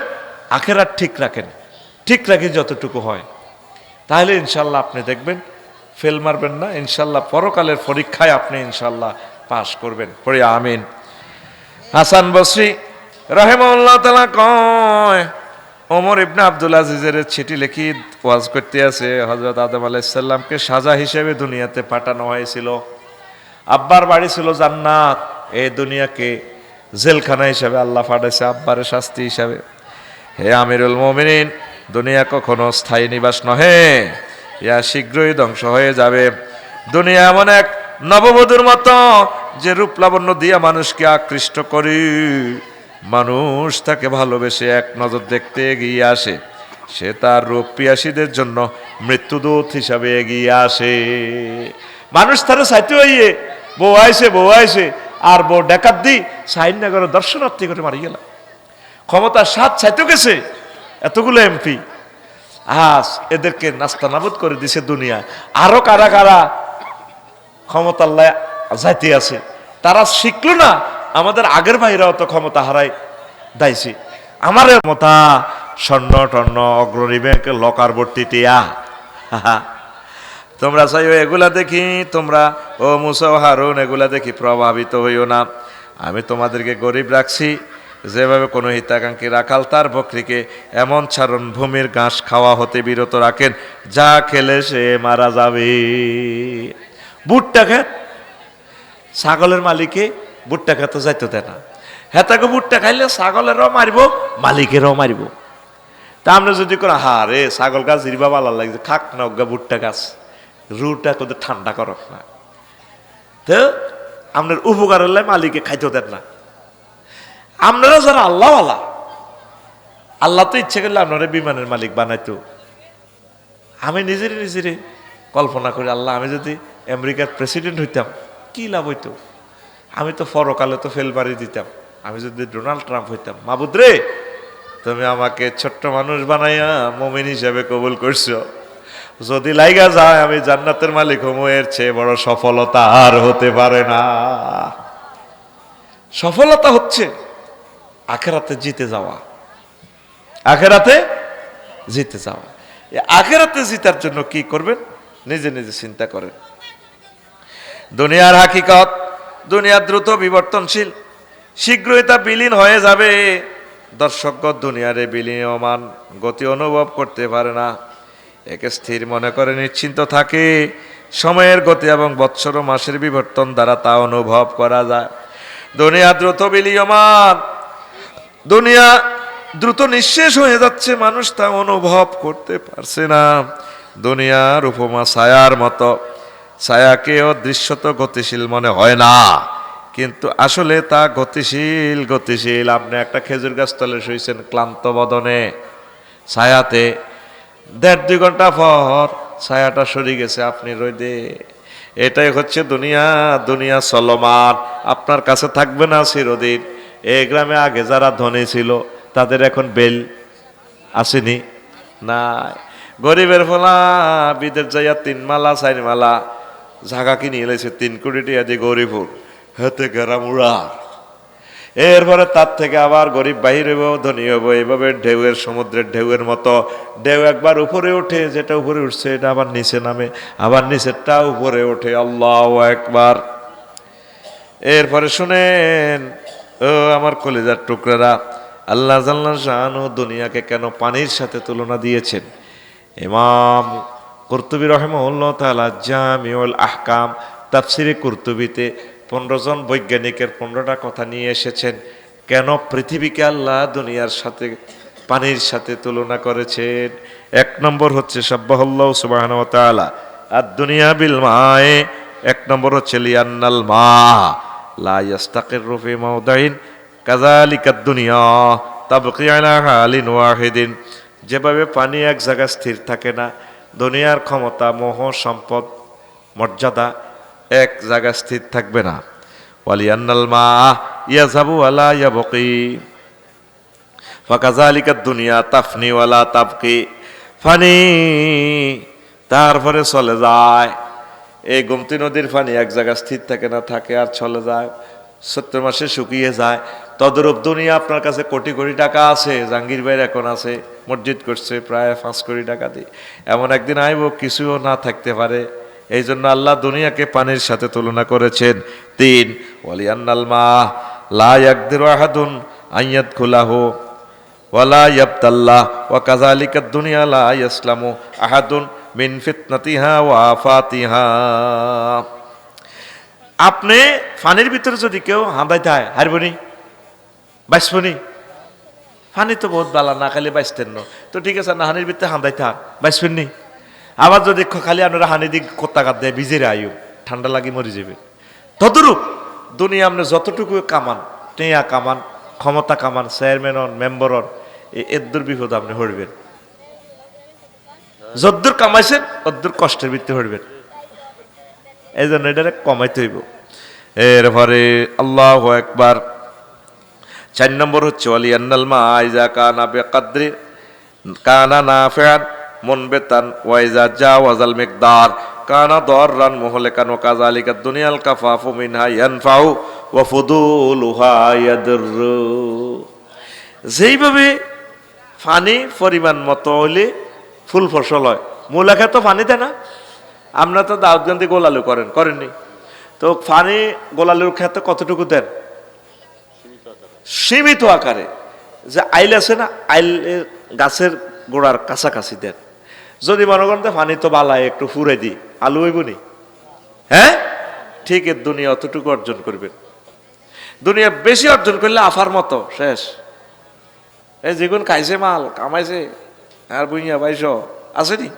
আখেরাত ঠিক রাখেন, ঠিক রাখি যতটুকু হয়, তাহলে ইনশাল্লাহ আপনি দেখবেন ফেল মারবেন না, ইনশাল্লাহ পরকালের পরীক্ষায় আপনি ইনশাল্লাহ পাশ করবেন। পড়ি আমিন। হাসান বসরি রাহিমাহুল্লাহ তাআলা কয়, ওমর ইবনে আব্দুল আজিজের চিঠি লিখি ওয়াজ করতে আছে, হযরত আদম আলাইহিস সালামকে সাজা হিসেবে দুনিয়াতে পাঠানো হয়েছিল। আব্বার বাড়ি ছিল জান্নাত, এই দুনিয়াকে জেলখানা হিসাবে আল্লাহ পাঠাইছে আব্বারের শাস্তি হিসাবে। হে আমিরুল মুমিনিন, দুনিয়া কখনো স্থায়ী নিবাস নহে, ইয়া শীঘ্রই ধ্বংস হয়ে যাবে। দুনিয়া এমন এক নববধূর মতো যে রূপ লাবণ্য দিয়া মানুষকে আকৃষ্ট করি, মানুষ তাকে ভালোবেসে এক নজর দেখতে এগিয়ে আসে, সে তার রূপ পিয়াসীদের জন্য মৃত্যুদূত হিসাবে এগিয়ে আসে। মানুষ তারা চাইতে হইয়ে বউ আইসে আর বউ ডাকাত দি সাইন না করে দর্শনার্থী করে মারি গেল। ক্ষমতার স্বাদ চাইতে গেছে এতগুলো এমপি, আজ এদেরকে নাস্তা নাবুদ করে দিছে দুনিয়া। আরো কারা কারা ক্ষমতার যাইতে আছে, তারা শিখলো না। আমাদের আগের ভাইরাও তো ক্ষমতা হারাই দাইছে। আমার ক্ষমতা স্বর্ণ টর্ণ অগ্রণী ব্যাংকের লকার ভর্তি টিয়া। তোমরা চাইও এগুলা দেখি, তোমরা ও মুসা ও হারুন এগুলা দেখি প্রভাবিত হইও না। আমি তোমাদেরকে গরিব রাখছি, যেভাবে কোনো হিতাকাঙ্ক্ষী রাখাল তার বকরিকে এমন ছাড়ন ভূমির ঘাস খাওয়া হতে বিরত রাখেন, যা খেলে সে মারা যাবে। ভুট্টা খেত ছাগলের মালিকে ভুট্টা খেতে যাইতে দেয় না, হেতাকে ভুট্টা খাইলে ছাগলেরও মারিব মালিকেরও মারিব। তা আমরা যদি করে হা রে ছাগল গাছ জিরবা ভালো লাগছে, খাক না অজ্ঞা ভুট্টা গাছ, রুটা কোথাও ঠান্ডা করক না, তো আপনার উপকার হলে মালিকে খাইতে দেন না। আপনারা যারা আল্লাহ আল্লাহ তো ইচ্ছে করলে আপনারা বিমানের মালিক বানাইতো। আমি নিজেরে কল্পনা করি, আল্লাহ আমি যদি আমেরিকার প্রেসিডেন্ট হইতাম কি লাভ হইতো, আমি তো পরকালে তো ফেল মারি দিতাম। আমি যদি ডোনাল্ড ট্রাম্প হইতাম, মাবুদ রে তুমি আমাকে ছোট্ট মানুষ বানাইয়া মুমিন হিসাবে কবুল করছো, যদি লাইগা যায় আমি জান্নাতের মালিক হমু, এর চেয়ে বড় সফলতা আর হতে পারে না। সফলতা হচ্ছে আখেরাতে জিতে যাওয়া, আখেরাতে জিতে যাওয়া। আখেরাতে জিতার জন্য কি করবেন নিজে নিজে চিন্তা করেন। দুনিয়ার হাকিকত, দুনিয়া দ্রুত বিবর্তনশীল, শীঘ্রই তা বিলীন হয়ে যাবে। দর্শকগণ দুনিয়ার এই বিলীয়মান গতি অনুভব করতে পারে না, একে স্থির মনে করে নিশ্চিন্ত থাকে। সময়ের গতি এবং বৎসর ও মাসের বিবর্তন দ্বারা তা অনুভব করা যায়। দুনিয়া দ্রুত বিলীয়মান, দুনিয়া দ্রুত নিঃশেষ হয়ে যাচ্ছে, মানুষ তা অনুভব করতে পারছে না। দুনিয়ার উপমা ছায়ার মতো, ছায়াকেও দৃশ্যত গতিশীল মনে হয় না, কিন্তু আসলে তা গতিশীল। আপনি একটা খেজুর গাছ তলে শুয়েছেন ক্লান্ত বদনে, ছায়াতে 1.5-2 ঘন্টা পর ছায়াটা সরে গেছে, আপনি রোদে। এটাই হচ্ছে দুনিয়া চলমান, আপনার কাছে থাকবে না চিরদিন। এই গ্রামে আগে যারা ধনী ছিল তাদের এখন বেল আসেনি না। গরিবের ফলা বিদেশ যাইয়া 3 মালা 4 মালা জাগা কিনে এলেছে, 3 কোটি টাকা দিয়ে গরিবুর হেতে গেরামুড়া। এরপরে তার থেকে আবার গরিব বাহির হইব, ধনী হইব। এইভাবে ঢেউয়ের সমুদ্রের ঢেউয়ের মতো ঢেউ একবার উপরে ওঠে, যেটা উপরে উঠছে এটা আবার নিচে নামে, আবার নিচেরটা উপরে ওঠে। আল্লাহু আকবার। এরপরে শুনেন ও আমার কলিজার টুকরারা, আল্লাহ জাল্লা শানু দুনিয়াকে কেন পানির সাথে তুলনা দিয়েছেন। ইমাম কুরতুবী রাহিমাহুল্লাহ তাআলা জামিউল আহকাম তাফসিরে কুরতুবীতে 15 জন বৈজ্ঞানিকের 15টা কথা নিয়ে এসেছেন, কেন পৃথিবীকে আল্লাহ দুনিয়ার সাথে পানির সাথে তুলনা করেছেন। 1 নম্বর হচ্ছে সাব্বাহাল্লাহু সুবহানাহু ওয়া তাআলা আদ-দুনিয়া বিল মায়ে। 1 নম্বর হচ্ছে লিআন্নাল মা লা ইস্তাকিরু ফি মাওদাইন কাযালিকা দুনিয়া তাবকি আলা হালিন ওয়াহিদিন। যেভাবে পানি এক জায়গায় স্থির থাকে না, দুনিয়ার ক্ষমতা, মোহ, সম্পদ, মর্যাদা এক জায়গায় স্থির থাকবে না। ওয়ালিয়ান্নাল মা ইয়াযাবু ওয়ালা ইয়াবকি ফাকাযালিকা দুনিয়া তাফনি ওয়ালা তাবকি। পানি তারপরে চলে যায়, এই গোমতী নদীর পানি এক জায়গায় স্থির থাকে না, থাকে আর চলে যায়, 70 মাসে শুকিয়ে যায়। তদরূপ দুনিয়া আপনার কাছে কোটি কোটি টাকা আছে, জাহাঙ্গীর ভাইয়ের এখন আছে, মসজিদ করছে প্রায় 5 কোটি টাকা দিয়ে, এমন একদিন আইব কিছুও না থাকতে পারে। এই জন্য আল্লাহ দুনিয়াকে পানির সাথে তুলনা করেছেন। 3 ওয়ালিয়ান্নাল মা লা ইয়াকদিরু আহাদুন আইয়াদখুলাহু ওয়ালা ইয়াবতাল্লাহ ওয়া কাযালিকা দুনিয়া লা ইয়াসলামু আহাদুন মিন ফিতনাতিহা ওয়া আফাতিহা। আপনি পানির ভিতরে যদি কেউ হাঁদাইতে হয়, হারবনি বাইসবনি, পানি তো বহুত বালা, না খালি বাইসতেন না তো ঠিক আছে, না হানির ভিতরে হাঁদাইতে হয় বাইসবেন নি। আবার যদি খালি আপনারা হানি দিক কোত্তা কাট দেয় ভিজেরে আয়ু, ঠান্ডা লাগি মরে যাবে। তদরূপ দুনিয়া আপনি যতটুকু কামান, টেয়া কামান, ক্ষমতা কামান, চেয়ারম্যান হন, মেম্বার হন, এদ্দুর বিপদ আপনি হরবেন। যদ্দুর কামাইছেন অদ্দুর কষ্টের ভিত্তি হরবেন। এই জন্য এটা কমাইতে হইব। এরপরে আল্লাহু আকবার। 4 নম্বর হচ্ছে ওয়ালিয়ান্নাল মা ইযা কানা বিকাদরি কানা নাফিআন মুনবিতান ওয়া ইযা জাওয়াজাল মিকদার কানা দাররান মুহলিকান ওয়া কাযালিকা দুনিয়াল কাফাফু মিনহা ইয়ানফাউ ওয়া ফুদুলুহা ইয়াদুররু। যেইভাবে পানি পরিমাণ মতো হইলে ফুল ফসল হয়, মূলা খেত পানি দেয় না। আমরা তো দাউদগঞ্জে গোলালু করেননি তো পানি গোলালুর খেতে কতটুকু দেন? সীমিত আকারে। যে আইল আছে না, আইল গাছের গোড়ার কাছাকাছি দেন। যদি মনে করেন পানি তো বালায় একটু ফুরাই দিই, আলু হইব নি? হ্যাঁ, ঠিক এর দুনিয়া অতটুকু অর্জন করবেন। দুনিয়া বেশি অর্জন করলে আফার মতো শেষ। এই যেগুন খাইছে মাল কামাইছে আর বুইয়া বাইশ আসেনি,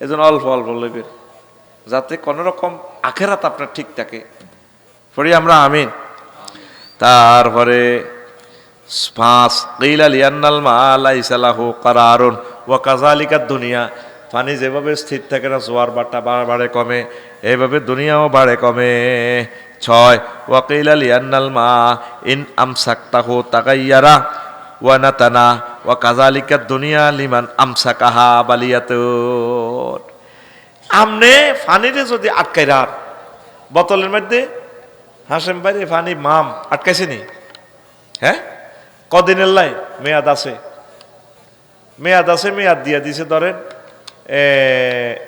এই জন্য অল্প অল্প লইবেন যাতে কোন রকম আখেরাত আপনার ঠিক থাকে। পড়ি আমরা আমিন। তারপরে 5 কিলা লিয়ান্নাল মা লাইসা লাহু কারারুন ওয়া কাযালিকা দুনিয়া। পানি যেভাবে স্থির থাকে না, জোয়ার বাটা বাড়ে কমে, এইভাবে দুনিয়াও বাড়ে কমে। 6 ওয়া কিলা লিয়ান্নাল মা ইন আমসাকতাহু তাগায়্যারা ওয়া নাতানা ওয়া কাযালিকা দুনিয়া লিমান আমসাকাহা বালিয়াতুন। আমনে পানিরে যদি আটকাই রাখ বোতলের মধ্যে, হাসেম ভাই পানি মাম আটকাইছে নি? হ্যাঁ, কদিনের লাই মেয়াদ আছে, মেয়াদ দিয়া দিছে। ধরেন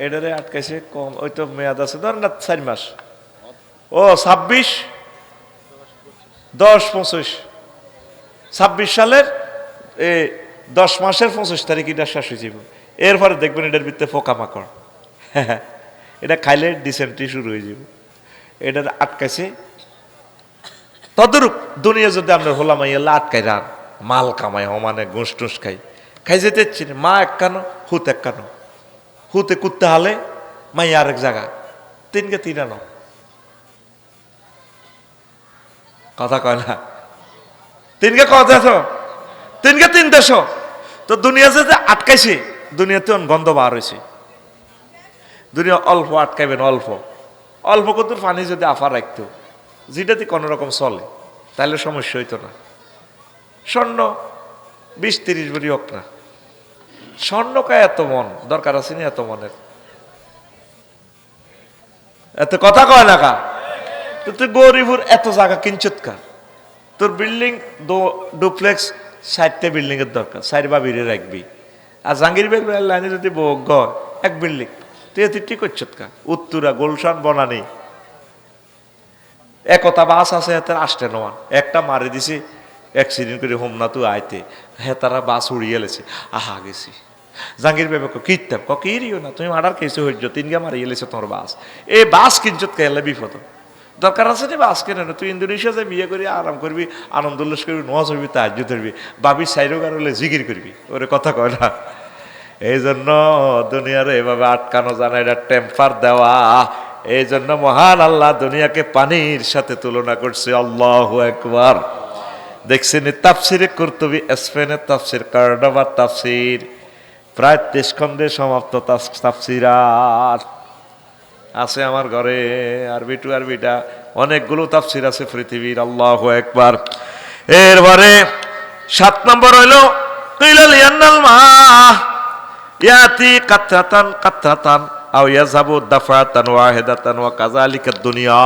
এটারে আটকাইছে কম, ওই তো মেয়াদ আছে ধরেন না 4 মাস, ও 26 10 25 26 সালের 10 মাসের 25 তারিখ এটা শেষ হয়ে যাব। এরপরে দেখবেন এটার ভিতরে পোকামাকড়, এটা খাইলে ডিসেন্ট্রি শুরু হয়ে যাব। এটা আটকাইছে। তদরূপ দুনিয়া যদি আমরা হোলা মাইয়াল্লা আটকাই রান, মাল কামাই মানে ঘুষ টুস খাই যেতে মা এক কানো হুত এক কানো, হুতে কুত্তে হালে মাইয়া আরেক জায়গা, 3 কে 3 আনো। কথা কয় না, 3 কে কত দেশ, 3 কে 3 দেশ। তো দুনিয়া যে আটকাইছে, দুনিয়াতে গন্ধ বার হয়েছে। দুনিয়া অল্প আটকাইবেন, অল্প অল্প কত পানি যদি আফা রাখতো, যেটাতে কোনো রকম চলে, তাহলে সমস্যা হইতো না। স্বর্ণ 20-30 ভরি হোক না, স্বর্ণ কা এত মন দরকার আছে না? এত মনের এত কথা কয় না কা? তো তুই গরিবুর এত জায়গা কিনছত কা? তোর বিল্ডিং ডুপ্লেক্স 60টা বিল্ডিং এর দরকার, 4 বা বিড়ে রাখবি। আর জাহাঙ্গীর বেগ লাইনে যদি এক বিল্ডিং, তুই এত ঠিক করছত কা? উত্তরা, গুলশান, বনানী একতা বাস আছে, হেতার আসতে নমান একটা মারি দিছি অ্যাক্সিডেন্ট করে হোমনা তুই আইতে, হেতারা বাস উড়িয়ে লেছে। আহা গেছি জাহাঙ্গীর বেবে কিতাব কিরিও না, তুমি মার্ডার কেসে হইছ, 3 গা মারিয়ে লেছে তোমার বাস। এই বাস কিনছত কেলে বিপদ দরকার আছে রে, বাস কেন না? তুই ইন্দোনেশিয়া যাই বিয়ে করি, আরাম করবি, আনন্দ উল্লাস করবি, নোয়াজ হবি, তাহাজ্জুদ ধরবি, বাবির সাইরো গারলে জিকির করবি, ওরে কথা কয় না। এই জন্য দুনিয়ার এভাবে আটকানো জানা, এটা টেম্পার দেওয়া। এই জন্য মহান আল্লাহ দুনিয়াকে পানির সাথে তুলনা করছে। আল্লাহু আকবার। দেখছেন তাফসিরে কুরতুবী, স্পেনের তাফসির, কর্ডোবার তাফসির, প্রায় 23 খণ্ডে সমাপ্ত তাফসিরাত আছে আমার ঘরে, আরবি টু আরবিটা অনেকগুলো তাফসির আছে পৃথিবীর। আল্লাহু আকবার। এরপরে 7 নম্বর হইল কিলাল ইয়ান্নাল মা ইয়াতি কাতরাতান কাতরাতান আও ইয়াযহাবু দাফাতান ওয়াহিদাতান ওয়া কাযালিকা দুনিয়া।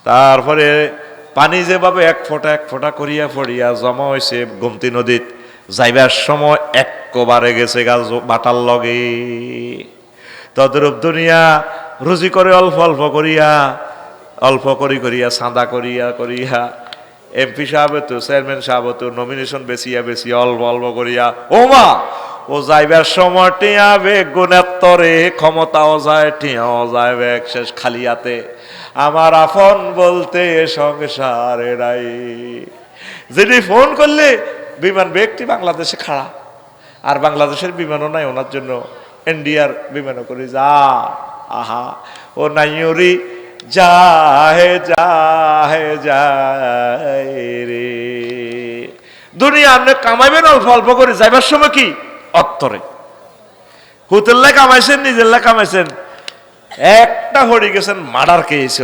তারপরে পানি যেভাবে এক ফোঁটা করিয়া পড়িয়া জমা হয়েছে গোমতী নদীত, যাইবার সময় একবারে গেছে গাছ বাটার লগে, তদ্রূপ দুনিয়া রুজি করে অল্প অল্প করিয়া চাঁদা করিয়া এমপি সাহেব তো চেয়ারম্যান সাহেব তো নমিনেশন বেশিয়া অল্প অল্প করিয়া ওমা ও যাইবার সময় টিয়া বেগ গুণের তরে, ক্ষমতাও যায় টিয়াও যায় বেগ শেষ খালিয়াতে। আমার আপন বলতে সংসারে নাই। যিনি ফোন করলে বিমান ব্যক্তি বাংলাদেশে খাড়া, আর বাংলাদেশের বিমানও নাই ওনার জন্য, ইন্ডিয়ার বিমানও করে যা আহা ও নাইরি যাহে রে। দুনিয়া আপনি কামাইবেন অল্প অল্প করে, যাইবার সময় কি অত্তরে হুতেল্লাই কামাইছেন, নিজেল্লাই কামাইছেন, একটা হরি গেছেন মার্ডার কেস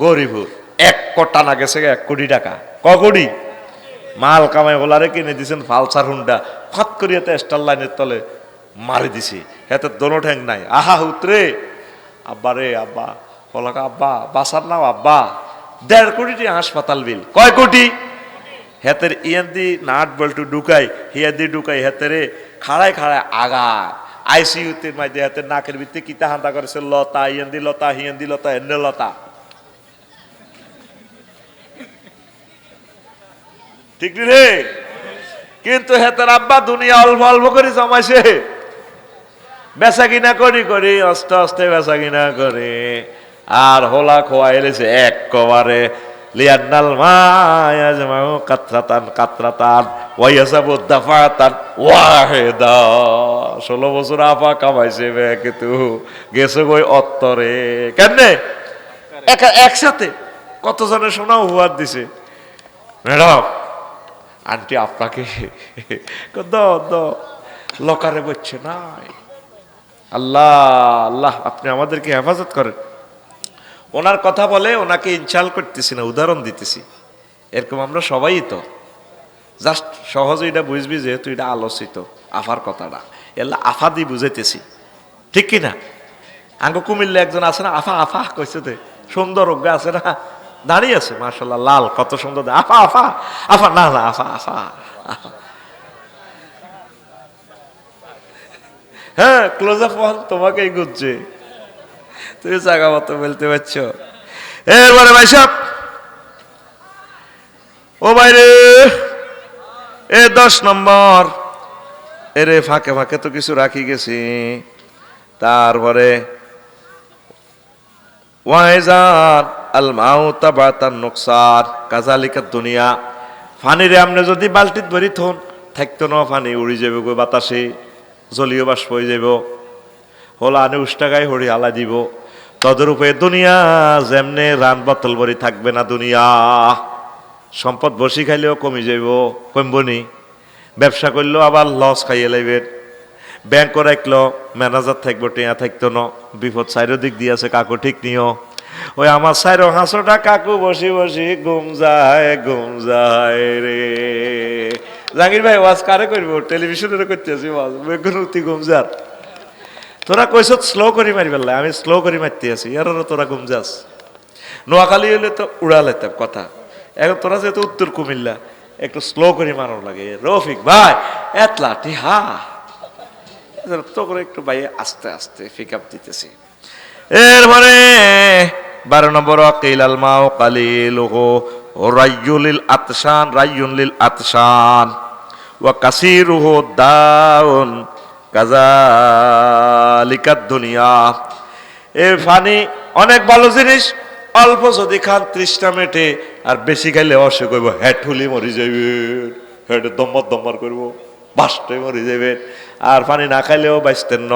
গরিবুর, 1 কোটি টাকা গেছে, 1 কোটি টাকা, ক কোটি মাল কামাই বলারে কিনে দিছেন ফালসার হুন্ডা, ফট করিয়াতে স্টার লাইনের তলে মারি দিছি, হেতে দোনো ঠ্যাং নাই। আহা হুতরে আব্বা রে আব্বা, বলাকা আব্বা বাসার নাও আব্বা, 1.5 কোটি হাসপাতাল বিল, কয় কোটি হেতের ইয়ান্দি নাট বল্টু ঢুকাই হিয়াদি ঢুকাই হেতেরে খাড়ায় আগা আইসিইউতে মাঝে হাতের নাকের ভিত্তি কিতা হান্দা করেছে লতা, ইয়ান্দি লতা হিয়ান্দি লতা এনে লতা, ঠিক রে? কিন্তু হেতের আব্বা দুনিয়া অল্প অল্প করে জমাইছে, বেচা কিনা করি আস্তে বেচা কিনা করে, আর হোলা খোয়া এলেছে একবারে লিয়ান্নাল মায়াজমাউ কাতরাতান ওয়ায়াসাবু দাফাতান ওয়াহিদা। 16 বছর আপা কামাইছে বে, কিন্তু গেছে কই অত্তরে কেমনে একসাথে কত জনের সোনা উপহার দিছে। ম্যাডাম আন্টি আপনাকে লকারে বলছে নাই। আল্লাহ আপনি আমাদেরকে হেফাজত করেন। ওনার কথা বলে ওনাকে ইনশাল করতেছি না, উদাহরণ দিতেছি। এরকম আমরা সবাই তো জাস্ট সহজে এটা বুঝবি যে তুই এটা আলোচিত আফার কথাটা, এলা আফা দিয়ে বুঝাইতেছি, ঠিক কিনা? আঙ্গ কুমিল্লা একজন আছে না, আফা কইছে তে সুন্দর অজ্ঞা আছে না, দাঁড়িয়ে আছে মাশাল্লাহ, লাল কত সুন্দর, আফা না আফা হ্যাঁ ক্লোজ আপ তোমাকেই গুজছে, তুমি জায়গা মতো বলতে পারছ। এরপরে ভাই সাহেব ও বাইরে 10 নম্বর এরে ফাঁকে তো কিছু রাখি গেছি। তারপরে ওয়াইজান আল মাউতা বাতান নুকসার কাজালিকা দুনিয়া, ফানিরে আপনি যদি বালতিত ভরি থন থাকতো না, ফানি উড়ি যাবে গো বাতাসে, জলীয় বাষ্প হয়ে যাব, হলা আনে উষ্টাগায় হরি হালা দিব। তদরূপে দুনিয়া যেমনে রান বোতল ভরি থাকবে না, দুনিয়া সম্পদ বসি খাইলেও কমে যাইব, কমবনি। ব্যবসা করলেও আবার লস খাইয়ে লাইবেন, ব্যাংক রাখলো ম্যানেজার থাকবো টিয়া থাকতো না, বিপদ সাইরো দিক দিয়ে আছে, কাকু ঠিক নিও। ওই আমার সাইরো হাঁসোটা কাকু বসি ঘুম যায় রে। জাহাঙ্গীর ভাই ওয়াজ কারে করবো, টেলিভিশনে করতে আছি ওয়াজ, ঘুম যার। তোরা কইস স্লো করে মারি ফেললে, আমি স্লো করে মারতে আছি, এরও তোরা ঘুম যাস। নোয়াখালী হইলে তো উড়ালাইতাম কথা, এখন তোরা যেহেতু উত্তর কুমিল্লা একটু স্লো করে মারানো লাগে। রফিক ভাই এতলাটি তো করে একটু ভাই আস্তে ফিক আপ দিতেছি। এরপরে 12 নম্বর আকিলাল মাও কালিলুহু রাইয়ুলিল আতশান ওয়া কাসিরুহু দাউন কাযালিকাদ দুনিয়া। এ ফানি অনেক ভালো জিনিস, অল্প যদি খান তৃষ্ণা মেটে, আর বেশি খাইলে অসুখ হইব, হেড হুলি মরি যাইবে, হেড দম্বর করবো, বাসটাই মরি যাবে। আর পানি না খাইলেও বাঁচতেন ন।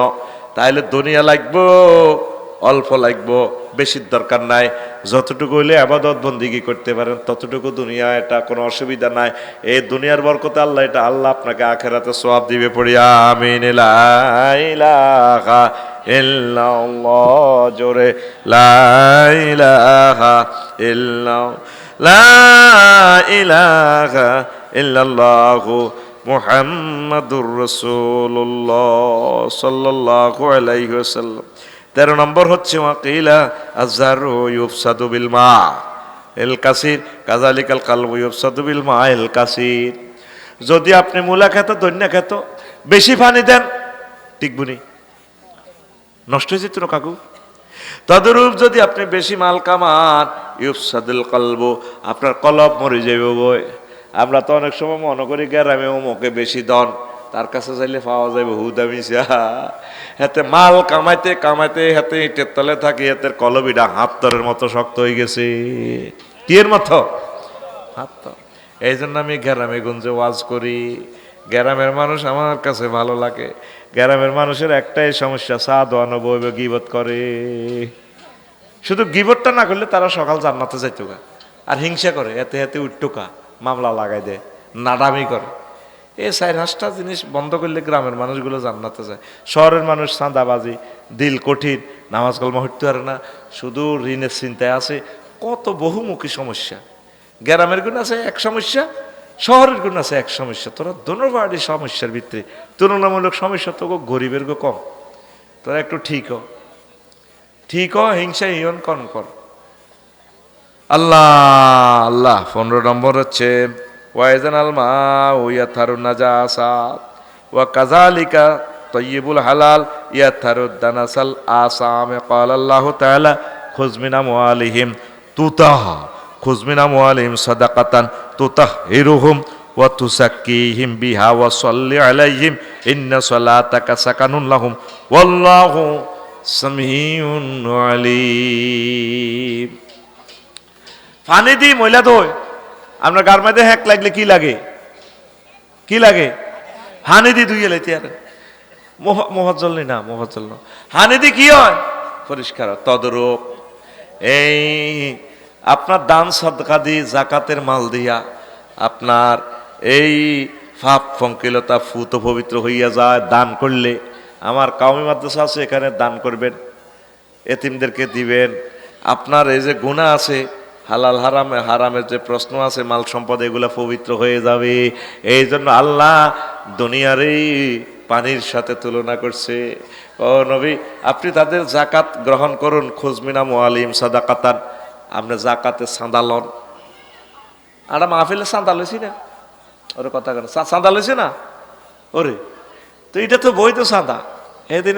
তাইলে দুনিয়া লাগবো, অল্প লাগবো, বেশির দরকার নাই। যতটুকু হইলে আবাদত বন্দিগি করতে পারেন ততটুকু দুনিয়া, এটা কোনো অসুবিধা নাই। এই দুনিয়ার বরকতে আল্লাহ এটা আল্লাহ আপনাকে আখেরাতে সওয়াব দিবে। পড়িয়া আমিন। লা ইলাহা ইল্লাল্লাহ, জোরে লা ইলাহা ইল্লাল্লাহ, লা ইলাহা ইল্লাল্লাহু মুহাম্মাদুর রাসূলুল্লাহ সাল্লাল্লাহু আলাইহি ওয়াসাল্লাম। 13 নম্বর হচ্ছে ওয়াকিলা আযহারু ইউফসাদু বিল মা এল কাসির কাযালিকাল কালবু ইউফসাদু বিল মা এল কাসির। যদি আপনি মূলা খেত দন্যা খেত বেশি পানি দেন টিকবুনি, নষ্ট হয়ে যেত না কাকু। তদরূপ যদি আপনি বেশি মাল কামান ইউফসাদুল কালবু, আপনার কলব মরে যাবে বই। আমরা তো অনেক সময় মনে করি গ্রামে মুখে বেশি দন, তার কাছে চাইলে পাওয়া যাবে হুদামিসা। হাতে মাল কামাইতে কামাইতে হাতে ইটের তলে থাকি, হাতের কলবিটা হাতরের মতো শক্ত হয়ে গেছে। কি এর মতো? হাত। এই জন্য আমি গ্রামে গঞ্জে ওয়াজ করি। গ্রামের মানুষ আমার কাছে ভালো লাগে। গ্রামের মানুষের একটাই সমস্যা, চা দোয়ানো বইবে গিবত করে। শুধু গিবতটা না করলে তারা সকাল জান্নাতে যাইতো গা, আর হিংসা করে, এতে এতে উঠ্টুকা মামলা লাগাই দেয়, নাডামি করে। এই 4-5টা জিনিস বন্ধ করলে গ্রামের মানুষগুলো জান্নাতে যায়। শহরের মানুষ চাঁদাবাজি, দিল কঠিন, নামাজ কলমা হইতে পারে না, শুধু ঋণের চিন্তায় আছে। কত বহুমুখী সমস্যা। গ্রামের গুণ আছে এক সমস্যা, শহরের গুণ আছে এক সমস্যা। তোরা দোনোবারই সমস্যার ভিতরে তুলনামূলক সমস্যা তো গরিবের গো কম। তোরা একটু ঠিক হ, হিংসা ইয়ন কম কর। আল্লাহ আল্লাহ। 15 নম্বর হচ্ছে ওয়াইজান আল মা ইয়াথারুন নাজাসাত ওয়া কাযালিকা তাইয়িবুল হালাল ইয়াথারুদ দানাসাল আসাম। ক্বাল আল্লাহু তাআলা খুয মিন আমওয়ালিহিম সাদাকাতান তুতাহহিরুহুম ওয়া তুযাক্কিহিম বিহা ওয়া সাল্লি আলাইহিম ইন্না সালাতাকা সাকানুন লাহুম ওয়াল্লাহু সামিউন আলীম। পানি দি ময়লা ধোয়। আপনার গার মধ্যে হ্যাক লাগলে কি লাগে? কি লাগে? হানি দি ধুইয়ে লাইতে আর মোহাজ্জল নেই না, মোহাজ্জল না, হানি দি কি হয়? পরিষ্কার। তদরূপ এই আপনার দান সদকা দি, জাকাতের মাল দিয়া আপনার এই পাপ পঙ্কিলতা ফুত পবিত্র হইয়া যায় দান করলে। আমার কাউমি মাদ্রাসা আছে, এখানে দান করবেন, এতিমদেরকে দিবেন। আপনার এই যে গুনাহ আছে, হালাল হারামের যে প্রশ্ন আছে, মাল সম্পদ, এগুলা পবিত্র হয়ে যাবে। এই জন্য আল্লাহ দুনিয়ার এই পানির সাথে তুলনা করছে। ও নবী, আপনি তাদের জাকাত গ্রহণ করুন। খুয মিন আমওয়ালিহিম সাদাকাতান, আপনি জাকাতে চাঁদা লন। আর মাহফিলে চাঁদা লইছি না, ওরে কথা কেন চাঁদা লইছে না ওরে, তো এটা তো বৈধ চাঁদা। এদিন